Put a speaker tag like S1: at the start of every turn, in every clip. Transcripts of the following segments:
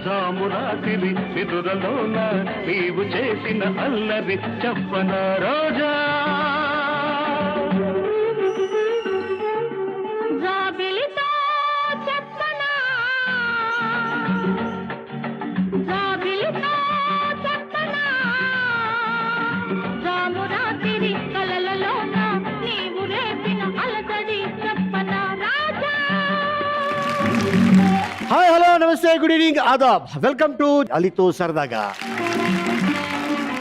S1: జాము రాత్రి నిదురలోన నీవు చేసిన అల్లరి చెప్పనా రోజా
S2: హాయ్ హలో నమస్తే good evening Aadab welcome to అలీతో సరదాగా.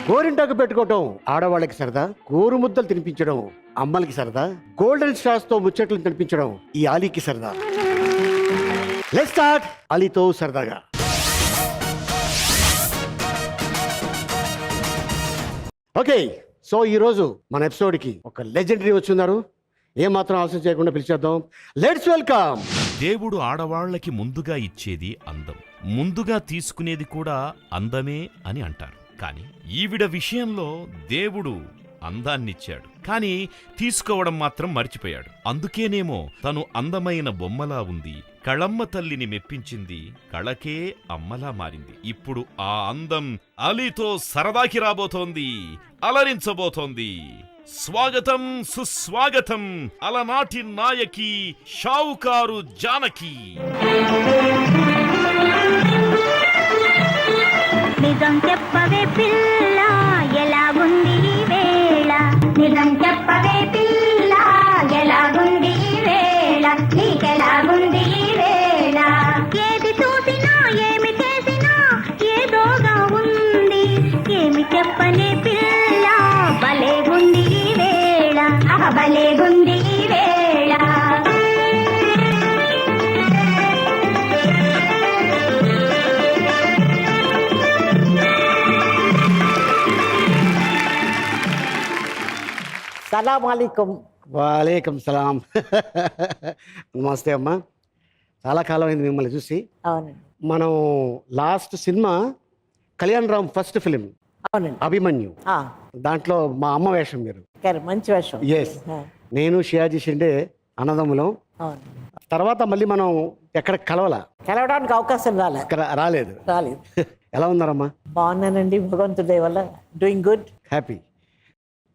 S2: గోరింటాకు పెట్టుకోవటం ఆడవాళ్ళకి సరదా, గోరు ముద్దలు తినిపించడం అమ్మలకి సరదా, గోల్డెన్ స్టార్స్ తో ముచ్చట్లు తినిపించడం ఈ ఆలీకి సరదా. లెట్స్ స్టార్ట్ అలీతో సరదాగా. ఓకే, సో ఈరోజు మన ఎపిసోడ్కి ఒక లెజెండరీ వచ్చున్నారు. ఏమాత్రం ఆలోచన చేయకుండా పిలిచేద్దాం. Let's welcome.
S3: దేవుడు ఆడవాళ్లకి ముందుగా ఇచ్చేది అందం, ముందుగా తీసుకునేది కూడా అందమే అని అంటారు. కాని ఈవిడ విషయంలో దేవుడు అందాన్నిచ్చాడు, కాని తీసుకోవడం మాత్రం మర్చిపోయాడు. అందుకేనేమో తను అందమైన బొమ్మలా ఉంది, కళమ్మ తల్లిని మెప్పించింది, కళకే అమ్మలా మారింది. ఇప్పుడు ఆ అందం అలీతో సరదాకి రాబోతోంది, అలరించబోతోంది. స్వాగతం సుస్వాగతం అలనాటి నాయకి షావుకారు జానకి.
S4: నిజం చెప్పవే పిల్ల ఎలాగుంది ఈ వేళ, నిజం చెప్పవే పిల్ల ఎలాగుంది ఈ వేళ, నీకెలాగుంది ఈ వేళ. ఏది చూసినా ఏమి చేసినా ఏదోగా ఉంది, ఏమి చెప్పనే పిల్ల భలేగుంది ఈ వేళ, భలేగుంది ఈ వేళ.
S5: సలాం అలైకుం.
S2: వాలేకం సలాం. నమస్తే అమ్మా, చాలా కాలం అయింది మిమ్మల్ని చూసి.
S5: అవునండి,
S2: మనం last cinema Kalyan Ram first film
S5: అవునండి.
S2: అభిమన్యు,
S5: ఆ,
S2: దాంట్లో మా అమ్మ వేషం మీరు.
S5: కరెక్ట్, మంచి వేషం.
S2: ఎస్, నేను షియాజీ షిండే అన్నదమ్ములం.
S5: అవును,
S2: తర్వాత మళ్ళీ మనం ఎక్కడ
S5: కలవడానికి అవకాశం
S2: రాలేదు.
S5: రాలేదు.
S2: ఎలా ఉన్నారమ్మా?
S5: బాగున్నానండి, భగవంతుడి దయ వల్ల డూయింగ్ గుడ్,
S2: హ్యాపీ.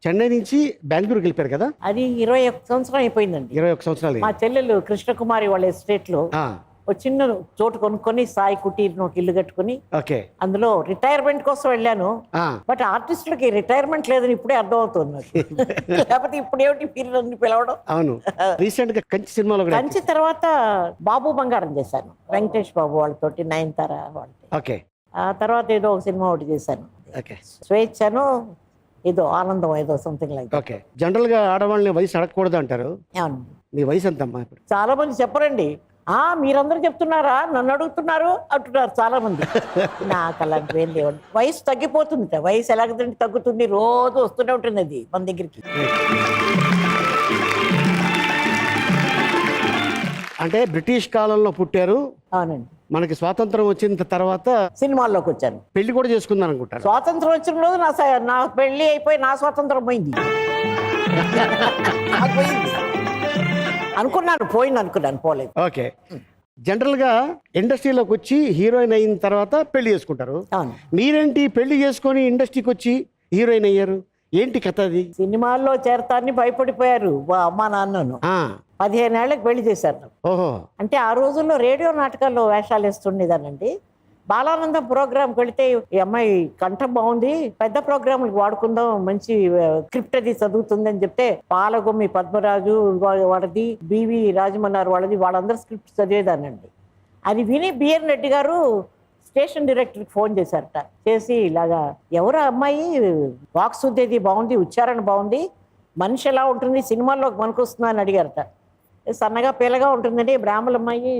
S2: చెన్నై నుంచి బెంగళూరుకి వెళ్ళిపోయారు కదా?
S5: అది 21 సంవత్సరం అయిపోయిందండి.
S2: 21 సంవత్సరాలు.
S5: మా చెల్లెలు కృష్ణకుమారి వాళ్ళ ఎస్టేట్ లో
S2: ఆ,
S5: ఒక చిన్న చోటు కొనుక్కొని సాయి కుటీర్ ఒక ఇల్లు కట్టుకుని
S2: ఓకే.
S5: అందులో రిటైర్మెంట్ కోసం వెళ్ళాను.
S2: ఆ,
S5: బట్ ఆర్టిస్టులకి రిటైర్మెంట్ లేదని ఇప్పుడే అర్థం అవుతుంది నాకు. లేకపోతే ఇప్పుడు ఏమిటి పిల్లల్ని పిలవడం.
S2: అవును. రీసెంట్ గా కంచి సినిమాలో కూడా
S5: కంచి తర్వాత బాబు బంగారం చేశాను, వెంకటేష్ బాబు వాళ్ళతోటి, నయనతార వాళ్ళతో.
S2: ఓకే.
S5: ఆ తర్వాత ఏదో ఒక సినిమా ఒకటి చేశాను,
S2: ఓకే.
S5: స్వేచ్ఛను ఏదో ఆనందం ఏదో సంథింగ్ లైక్.
S2: ఓకే. జనరల్ గా ఆడవాళ్ళని వయసు అడగకూడదు అంటారు.
S5: అవును,
S2: మీ వయసు ఎంతమ్మా ఇప్పుడు?
S5: చాలా మంది చెప్పరండి. మీరందరూ చెప్తున్నారా, నన్ను అడుగుతున్నారు అంటున్నారు చాలా మంది. నాకు అలాంటివి ఏం లేవండి. వయసు తగ్గిపోతుంది, వయసు ఎలాగంటే తగ్గుతుంది, రోజు వస్తూనే ఉంటుంది అది మన దగ్గరికి.
S2: అంటే బ్రిటిష్ కాలంలో పుట్టారు.
S5: అవునండి,
S2: మనకి స్వాతంత్రం వచ్చిన తర్వాత
S5: సినిమాల్లోకి వచ్చాను.
S2: పెళ్లి కూడా చేసుకుందాం అనుకుంటారు.
S5: స్వాతంత్రం వచ్చిన రోజు నా పెళ్లి అయిపోయి నా స్వాతంత్రం పోయింది. నాకు పోయింది అనుకున్నాను, పోయింది అనుకున్నాను, పోలేదు.
S2: ఓకే. జనరల్ గా ఇండస్ట్రీలోకి వచ్చి హీరోయిన్ అయిన తర్వాత పెళ్లి చేసుకుంటారు.
S5: అవును,
S2: మీరేంటి పెళ్లి చేసుకొని ఇండస్ట్రీకి వచ్చి హీరోయిన్ అయ్యారు? ఏంటి కథ అది?
S5: సినిమాల్లో చేరతాన్ని భయపడిపోయారు అమ్మా నాన్నను. 15 ఏళ్ళకి పెళ్లి చేశారు నాకు.
S2: ఓహో.
S5: అంటే ఆ రోజుల్లో రేడియో నాటకాల్లో వేషాలు వేస్తుండేదానండి. బాలానందం ప్రోగ్రామ్కి వెళితే ఈ అమ్మాయి కంఠం బాగుంది, పెద్ద ప్రోగ్రాంలకు వాడుకుందాం, మంచి స్క్రిప్ట్ అది చదువుతుందని చెప్తే పాలగొమ్మి పద్మరాజు వాళ్ళది, బివి రాజమన్నారు వాళ్ళది, వాళ్ళందరూ స్క్రిప్ట్ చదివేదానండి. అది విని బిఎన్ రెడ్డి గారు స్టేషన్ డైరెక్టర్కి ఫోన్ చేశారట. చేసి ఇలాగా ఎవరు అమ్మాయి, వాక్శుద్ధి బాగుంది, ఉచ్చారణ బాగుంది, మనిషి ఎలా ఉంటుంది, సినిమాల్లోకి పనికొస్తుందా అని అడిగారట. సన్నగా పీలగా ఉంటుందండి, బ్రాహ్మణ అమ్మాయి,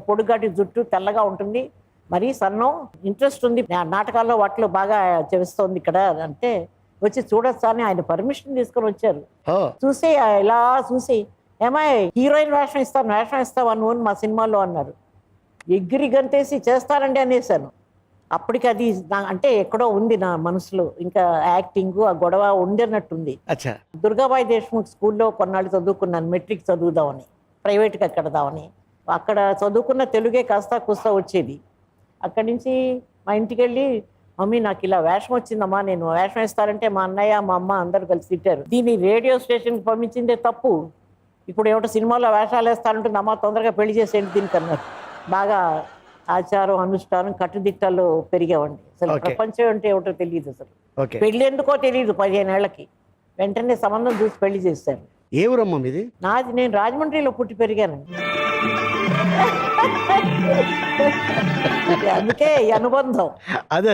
S5: పొడుగాటి జుట్టు, తెల్లగా ఉంటుంది, మరీ సన్నం, ఇంట్రెస్ట్ ఉంది, నాటకాల్లో వాటిలో బాగా చేస్తోంది ఇక్కడ అంటే వచ్చి చూడొచ్చా అని ఆయన పర్మిషన్ తీసుకొని వచ్చారు. చూసి ఇలా చూసి, ఏమాయి హీరోయిన్ వేషం ఇస్తావా నువ్వు మా సినిమాలో అన్నారు. ఎగిరి గంతేసి చేస్తానండి అనేసాను. అప్పటికి అది అంటే ఎక్కడో ఉంది నా మనసులో, ఇంకా యాక్టింగ్ ఆ గొడవ ఉండేనట్టుంది. దుర్గాబాయి దేశ్ముఖ్ స్కూల్లో కొన్నాళ్ళు చదువుకున్నాను, మెట్రిక్ చదువుదామని, ప్రైవేట్గా కడదామని. అక్కడ చదువుకున్న తెలుగే కాస్త కుస్తా వచ్చేది. అక్కడి నుంచి మా ఇంటికి వెళ్ళి మమ్మీ నాకు ఇలా వేషం వచ్చిందమ్మా, నేను వేషం వేస్తానంటే మా అన్నయ్య మా అమ్మ అందరూ కలిసి తిట్టారు. దీన్ని రేడియో స్టేషన్కి పంపించిందే తప్పు, ఇప్పుడు ఏమిటో సినిమాలో వేషాలు వేస్తానంటుంది, అమ్మ తొందరగా పెళ్లి చేసేయండి దీనికి అన్నారు. బాగా ఆచారం అనుష్ఠానం కట్టుదిట్టాల్లో పెరిగామండి. అసలు ప్రపంచం అంటే ఏమిటో తెలియదు, అసలు పెళ్లి ఎందుకో తెలియదు. 15 ఏళ్లకి వెంటనే సంబంధం చూసి పెళ్లి చేశారు.
S2: ఏ ఊరమ్మా మీది?
S5: నేను రాజమండ్రిలో పుట్టి పెరిగానండి. అందుకే ఈ అనుబంధం.
S2: అదే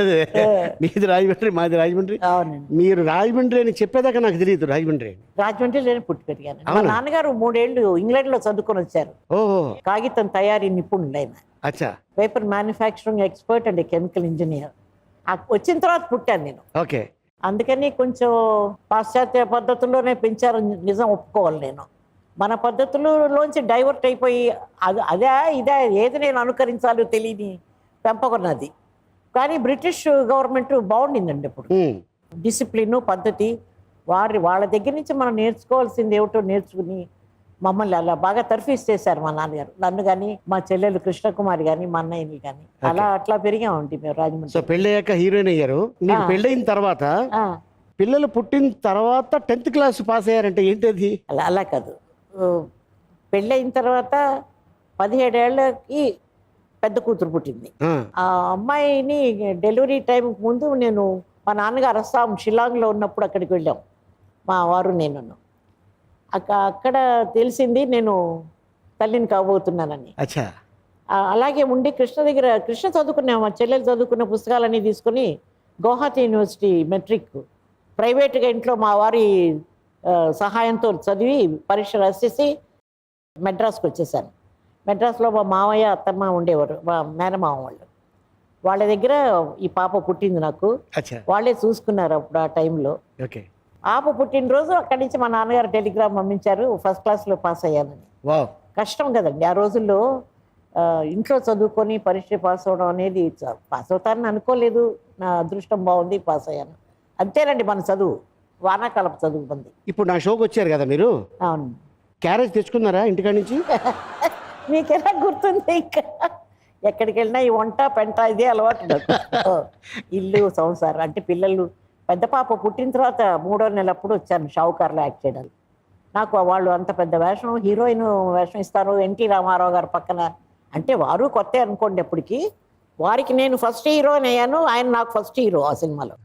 S2: మీది రాజమండ్రి, మాది రాజమండ్రి.
S5: అవునండి.
S2: మీరు రాజమండ్రి అని చెప్పేదాకా నాకు తెలియదు రాజమండ్రి.
S5: రాజమండ్రిలోనే పుట్టి పెరిగాను. మా నాన్నగారు 3 ఏళ్ళు ఇంగ్లాండ్ లో చదువుకొని వచ్చారు.
S2: ఓహో.
S5: కాగితం తయారీ నిపుణులు ఆయన.
S2: అచ్చా.
S5: Paper manufacturing expert and chemical engineer. వచ్చిన తర్వాత పుట్టాను నేను.
S2: ఓకే.
S5: అందుకని కొంచెం పాశ్చాత్య పద్ధతుల్లోనే పెంచారు, నిజం ఒప్పుకోవాలి. నేను మన పద్ధతుల్లోంచి డైవర్ట్ అయిపోయి అదే ఇదే ఏది నేను అనుకరించాలో తెలియని పెంపకొన్నది. కానీ బ్రిటిష్ గవర్నమెంట్ బాగుండిందండి అప్పుడు. డిసిప్లిన్ పద్ధతి వాళ్ళ దగ్గర నుంచి మనం నేర్చుకోవాల్సింది ఏమిటో నేర్చుకుని మమ్మల్ని అలా బాగా తర్ఫీస్ చేశారు మా నాన్నగారు. నన్ను కానీ మా చెల్లెలు కృష్ణకుమారి కానీ మా అన్నయ్యని కానీ అట్లా పెరిగామండి మేము రాజమండ్రి.
S2: సో పెళ్ళయ్యాక హీరోయిన్ అయ్యారు. మీకు పెళ్ళయిన తర్వాత పిల్లలు పుట్టిన తర్వాత 10th క్లాస్ పాస్ అయ్యారంటే ఏంటది?
S5: అలా కాదు, పెళ్ళయిన తర్వాత 17 ఏళ్ళకి పెద్ద కూతురు పుట్టింది. ఆ అమ్మాయిని డెలివరీ టైం ముందు నేను మా నాన్నగారు అస్సాం షిల్లాంగ్లో ఉన్నప్పుడు అక్కడికి వెళ్ళాం, మా వారు నేను. అక్కడ తెలిసింది నేను తల్లిని కాబోతున్నానని. అలాగే ఉండి కృష్ణ చదువుకున్న మా చెల్లెలు చదువుకున్న పుస్తకాలన్నీ తీసుకుని గౌహతి యూనివర్సిటీ మెట్రిక్ ప్రైవేట్గా ఇంట్లో మా వారి సహాయంతో చదివి పరీక్ష రాసేసి మెడ్రాస్కి వచ్చేసాను. మెడ్రాస్లో మా మామయ్య అత్తమ్మ ఉండేవారు, మా మేనమామ వాళ్ళు. వాళ్ళ దగ్గర ఈ పాప పుట్టింది నాకు. వాళ్ళే చూసుకున్నారు అప్పుడు ఆ టైంలో. పాప పుట్టినరోజు అక్కడి నుంచి మా నాన్నగారు టెలిగ్రామ్ పంపించారు, ఫస్ట్ క్లాస్లో పాస్ అయ్యానని. కష్టం కదండి ఆ రోజుల్లో, ఇంట్లో చదువుకొని పరీక్ష పాస్ అవడం అనేది. పాస్ అవుతానని అనుకోలేదు, నా అదృష్టం బాగుంది, పాస్ అయ్యాను. అంతేనండి మన చదువు, వానాకాలపు చదువు మంది. ఇప్పుడు నా షోకి వచ్చారు కదా మీరు. అవును. క్యారేజ్ తెచ్చుకున్నారా ఇంటికాడ నుంచి? మీకెలా గుర్తుంది? ఇంకా ఎక్కడికి వెళ్ళినా ఈ వంట పెంట ఇదే అలవాటు. ఇల్లు సంసారం అంటే పిల్లలు. పెద్ద పాప పుట్టిన తర్వాత 3వ నెల అప్పుడు వచ్చాను షావుకార్లో యాక్ట్ చేయడానికి. నాకు వాళ్ళు అంత పెద్ద వేషం, హీరోయిన్ వేషం ఇస్తారు ఎన్టీ రామారావు గారు పక్కన. అంటే వారు కొత్త అనుకోండి అప్పటికి. వారికి నేను ఫస్ట్ హీరోయిన్ అయ్యాను, ఆయన నాకు ఫస్ట్ హీరో ఆ సినిమాలో.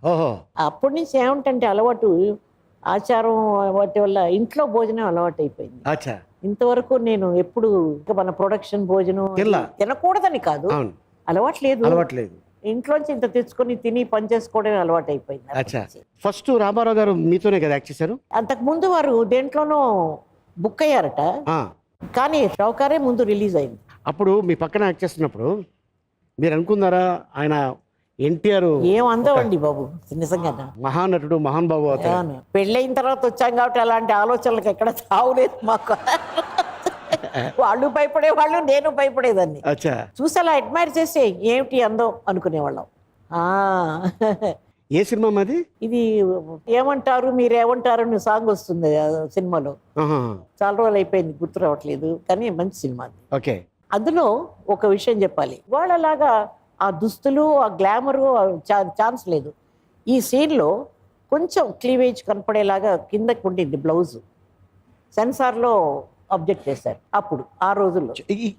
S5: అప్పటి నుంచి ఏమిటంటే అలవాటు, ఆచారం వాటి వల్ల ఇంట్లో భోజనం అలవాటు అయిపోయింది. ఇంతవరకు నేను ఎప్పుడు మన ప్రొడక్షన్ భోజనం తినకూడదని కాదు, అలవాట్లేదు. ఇంట్లోంచి ఇంత తెచ్చుకొని తిని పని చేసుకోవడమే అలవాటు అయిపోయింది.
S2: ఫస్ట్ రామారావు గారు మీతోనే కదా యాక్ట్ చేశారు?
S5: అంతకు ముందు వారు దేంట్లోనో బుక్ అయ్యారట, కానీ షౌకారే ముందు రిలీజ్ అయింది.
S2: అప్పుడు మీ పక్కన యాక్ట్ చేస్తున్నప్పుడు మీరు అనుకున్నారా ఆయన ఎన్టీఆర్
S5: ఏమందామండి బాబు, నిజంగా
S2: మహానటుడు మహానుభావు అవుతాడు?
S5: పెళ్ళయిన తర్వాత వచ్చాం కాబట్టి అలాంటి ఆలోచనలకు ఎక్కడ తావులేదు మాకు. వాళ్ళు భయపడేవాళ్ళు, నేను భయపడేదాన్ని. చూసి అలా అడ్మైర్ చేసి ఏమిటి అందం అనుకునేవాళ్ళం.
S2: ఏ సినిమా మాది?
S5: ఇది ఏమంటారు మీరేమంటారు అని సాంగ్ వస్తుంది సినిమాలో. చాలా రోజులు అయిపోయింది, గుర్తు రావట్లేదు, కానీ మంచి సినిమా. అందులో ఒక విషయం చెప్పాలి, వాళ్ళలాగా ఆ దుస్తులు ఆ గ్లామరు ఛాన్స్ లేదు. ఈ సీన్లో కొంచెం క్లీవేజ్ కనపడేలాగా కిందకి ఉండింది బ్లౌజ్. సెన్సార్లో అబ్జెక్ట్ చేశారు అప్పుడు ఆ రోజుల్లో.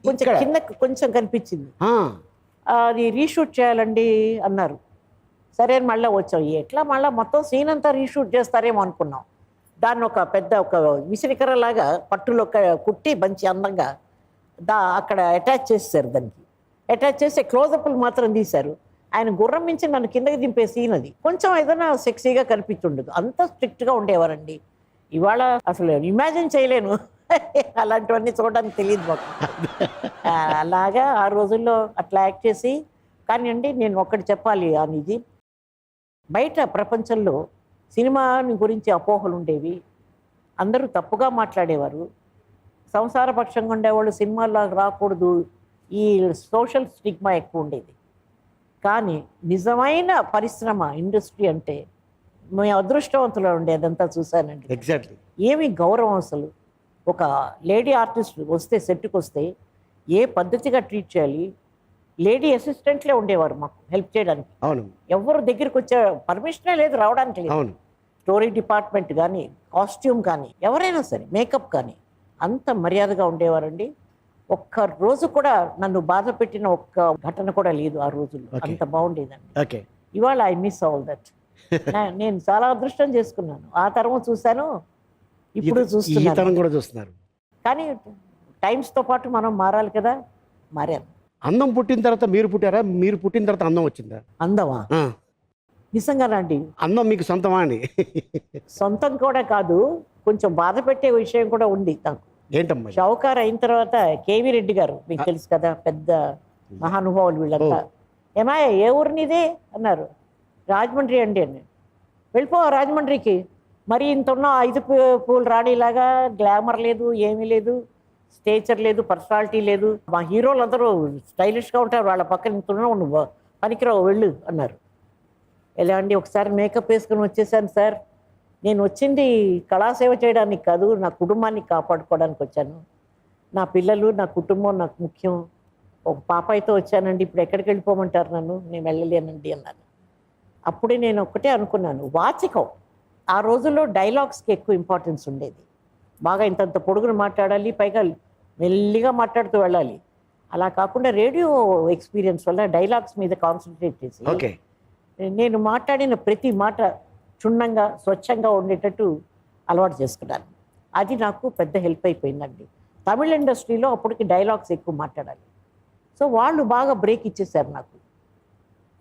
S5: కొంచెం కిందకి కొంచెం కనిపించింది. అది రీషూట్ చేయాలండి అన్నారు. సరే అని మళ్ళీ వచ్చాం. ఎట్లా మళ్ళీ మొత్తం సీన్ అంతా రీషూట్ చేస్తారేమో అనుకున్నాం. దాన్ని ఒక పెద్ద ఒక విసిరికరలాగా పట్టులో కుట్టి మంచి అందంగా అక్కడ అటాచ్ చేశారు. దానికి అటాచ్ చేసి క్లోజప్లు మాత్రం తీశారు. ఆయన గుర్రం మించి నన్ను కిందకి దింపే సీన్ అది. కొంచెం ఏదైనా సెక్సీగా కనిపించుండదు, అంత స్ట్రిక్ట్గా ఉండేవారండి. ఇవాళ అసలు ఇమాజిన్ చేయలేను, అలాంటివన్నీ చూడడానికి తెలియదు మాకు. అలాగా ఆ రోజుల్లో అట్లా యాక్ట్ చేసి. కానీ అండి నేను ఒక్కటి చెప్పాలి అనేది, బయట ప్రపంచంలో సినిమాని గురించి అపోహలు ఉండేవి, అందరూ తప్పుగా మాట్లాడేవారు, సంసారపక్షంగా ఉండేవాళ్ళు సినిమాల్లో రాకూడదు, ఈ సోషల్ స్టిగ్మా ఎక్కువ ఉండేది. కానీ నిజమైన పరిశ్రమ ఇండస్ట్రీ అంటే మేము అదృష్టవంతులు ఉండే అదంతా చూశానండి.
S2: ఎగ్జాక్ట్లీ.
S5: ఏమి గౌరవం అసలు. ఒక లేడీ ఆర్టిస్ట్ వస్తే సెట్కి వస్తే ఏ పద్ధతిగా ట్రీట్ చేయాలి, లేడీ అసిస్టెంట్లే ఉండేవారు మాకు హెల్ప్ చేయడానికి.
S2: అవును
S5: ఎవరు దగ్గరికి వచ్చే పర్మిషనే లేదు రావడానికి లేదు.
S2: అవును
S5: స్టోరీ డిపార్ట్మెంట్ కానీ, కాస్ట్యూమ్ కానీ, ఎవరైనా సరే మేకప్ కానీ అంత మర్యాదగా ఉండేవారండి. ఒక్క రోజు కూడా నన్ను బాధ పెట్టిన ఒక్క ఘటన కూడా లేదు ఆ రోజుల్లో.
S2: Okay.
S5: అంత బాగుండేదండి.
S2: ఓకే
S5: ఇవాళ ఐ మిస్ ఆల్ దట్. నేను చాలా అదృష్టం చేసుకున్నాను. ఆ తరం చూశాను, ఇప్పుడు
S2: ఈ
S5: చూస్తున్నాను.
S2: తరం కూడా చూస్తున్నారు.
S5: కానీ టైమ్స్తో పాటు మనం మారాలి కదా, మారాను.
S2: అందం పుట్టిన తర్వాత మీరు పుట్టారా, మీరు పుట్టిన తర్వాత అందం వచ్చిందా?
S5: అందమా?
S2: ఆ,
S5: నిజంగానండి.
S2: అందం మీకు సొంతమా అండి?
S5: సొంతం కూడా కాదు, కొంచెం బాధ పెట్టే విషయం కూడా ఉంది నాకు.
S2: ఏంటమ్మా?
S5: షావుకార్ అయిన తర్వాత కేవీ రెడ్డి గారు, మీకు తెలుసు కదా, పెద్ద మహానుభావులు వీళ్ళంతా. ఏమాయ ఏ ఊరు నీదే అన్నారు. రాజమండ్రి అండి అని. వెళ్ళిపో రాజమండ్రికి. మరి ఇంత ఉన్న 5 పూలు రాణిలాగా గ్లామర్ లేదు, ఏమీ లేదు, స్టేచర్ లేదు, పర్సనాలిటీ లేదు. మా హీరోలు అందరూ స్టైలిష్గా ఉంటారు, వాళ్ళ పక్కన ఇంత ఉన్న నువ్వు పనికిరావు వెళ్ళు అన్నారు. ఎలా అండి, ఒకసారి మేకప్ వేసుకొని వచ్చేసాను సార్. నేను వచ్చింది కళాసేవ చేయడానికి కాదు, నా కుటుంబాన్ని కాపాడుకోవడానికి వచ్చాను. నా పిల్లలు, నా కుటుంబం నాకు ముఖ్యం. ఒక పాపాయితో వచ్చానండి, ఇప్పుడు ఎక్కడికి వెళ్ళిపోమంటారు నన్ను, నేను వెళ్ళలేనండి అన్నాను. అప్పుడే నేను ఒక్కటే అనుకున్నాను, వాచికం. ఆ రోజుల్లో డైలాగ్స్కి ఎక్కువ ఇంపార్టెన్స్ ఉండేది. బాగా ఇంతంత పొడుగును మాట్లాడాలి, పైగా మెల్లిగా మాట్లాడుతూ వెళ్ళాలి. అలా కాకుండా రేడియో ఎక్స్పీరియన్స్ వల్ల డైలాగ్స్ మీద కాన్సన్ట్రేట్ చేసి
S2: ఓకే
S5: నేను మాట్లాడిన ప్రతి మాట క్షుణ్ణంగా, స్వచ్ఛంగా ఉండేటట్టు అలవాటు చేసుకున్నాను. అది నాకు పెద్ద హెల్ప్ అయిపోయిందండి. తమిళ ఇండస్ట్రీలో అప్పటికి డైలాగ్స్ ఎక్కువ మాట్లాడాలి. సో వాళ్ళు బాగా బ్రేక్ ఇచ్చేసారు నాకు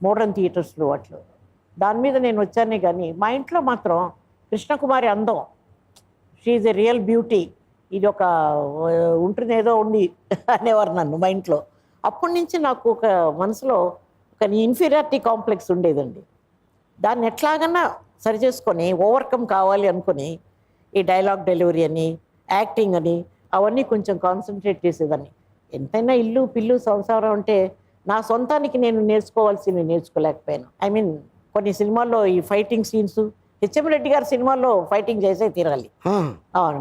S5: మోడర్న్ థియేటర్స్లో వాటిలో. దాని మీద నేను వచ్చానే కానీ మా ఇంట్లో మాత్రం కృష్ణకుమారి అందం, షీఈ్ ఎ రియల్ బ్యూటీ, ఇది ఒక ఉంటుంది ఏదో ఉంది అనేవారు నన్ను మా ఇంట్లో. అప్పటి నుంచి నాకు ఒక మనసులో ఒక ఇన్ఫీరియారిటీ కాంప్లెక్స్ ఉండేదండి. దాన్ని ఎట్లాగన్నా సరి చేసుకొని ఓవర్కమ్ కావాలి అనుకుని ఈ డైలాగ్ డెలివరీ అని, యాక్టింగ్ అని అవన్నీ కొంచెం కాన్సన్ట్రేట్ చేసేదాన్ని. ఎంతైనా ఇల్లు పిల్లు సంసారం అంటే నా సొంతానికి నేను నేర్చుకోవాల్సింది నేర్చుకోలేకపోయాను. ఐ మీన్ కొన్ని సినిమాల్లో ఈ ఫైటింగ్ సీన్స్, హెచ్ఎం రెడ్డి గారి సినిమాల్లో ఫైటింగ్ చేసే తీరాలి.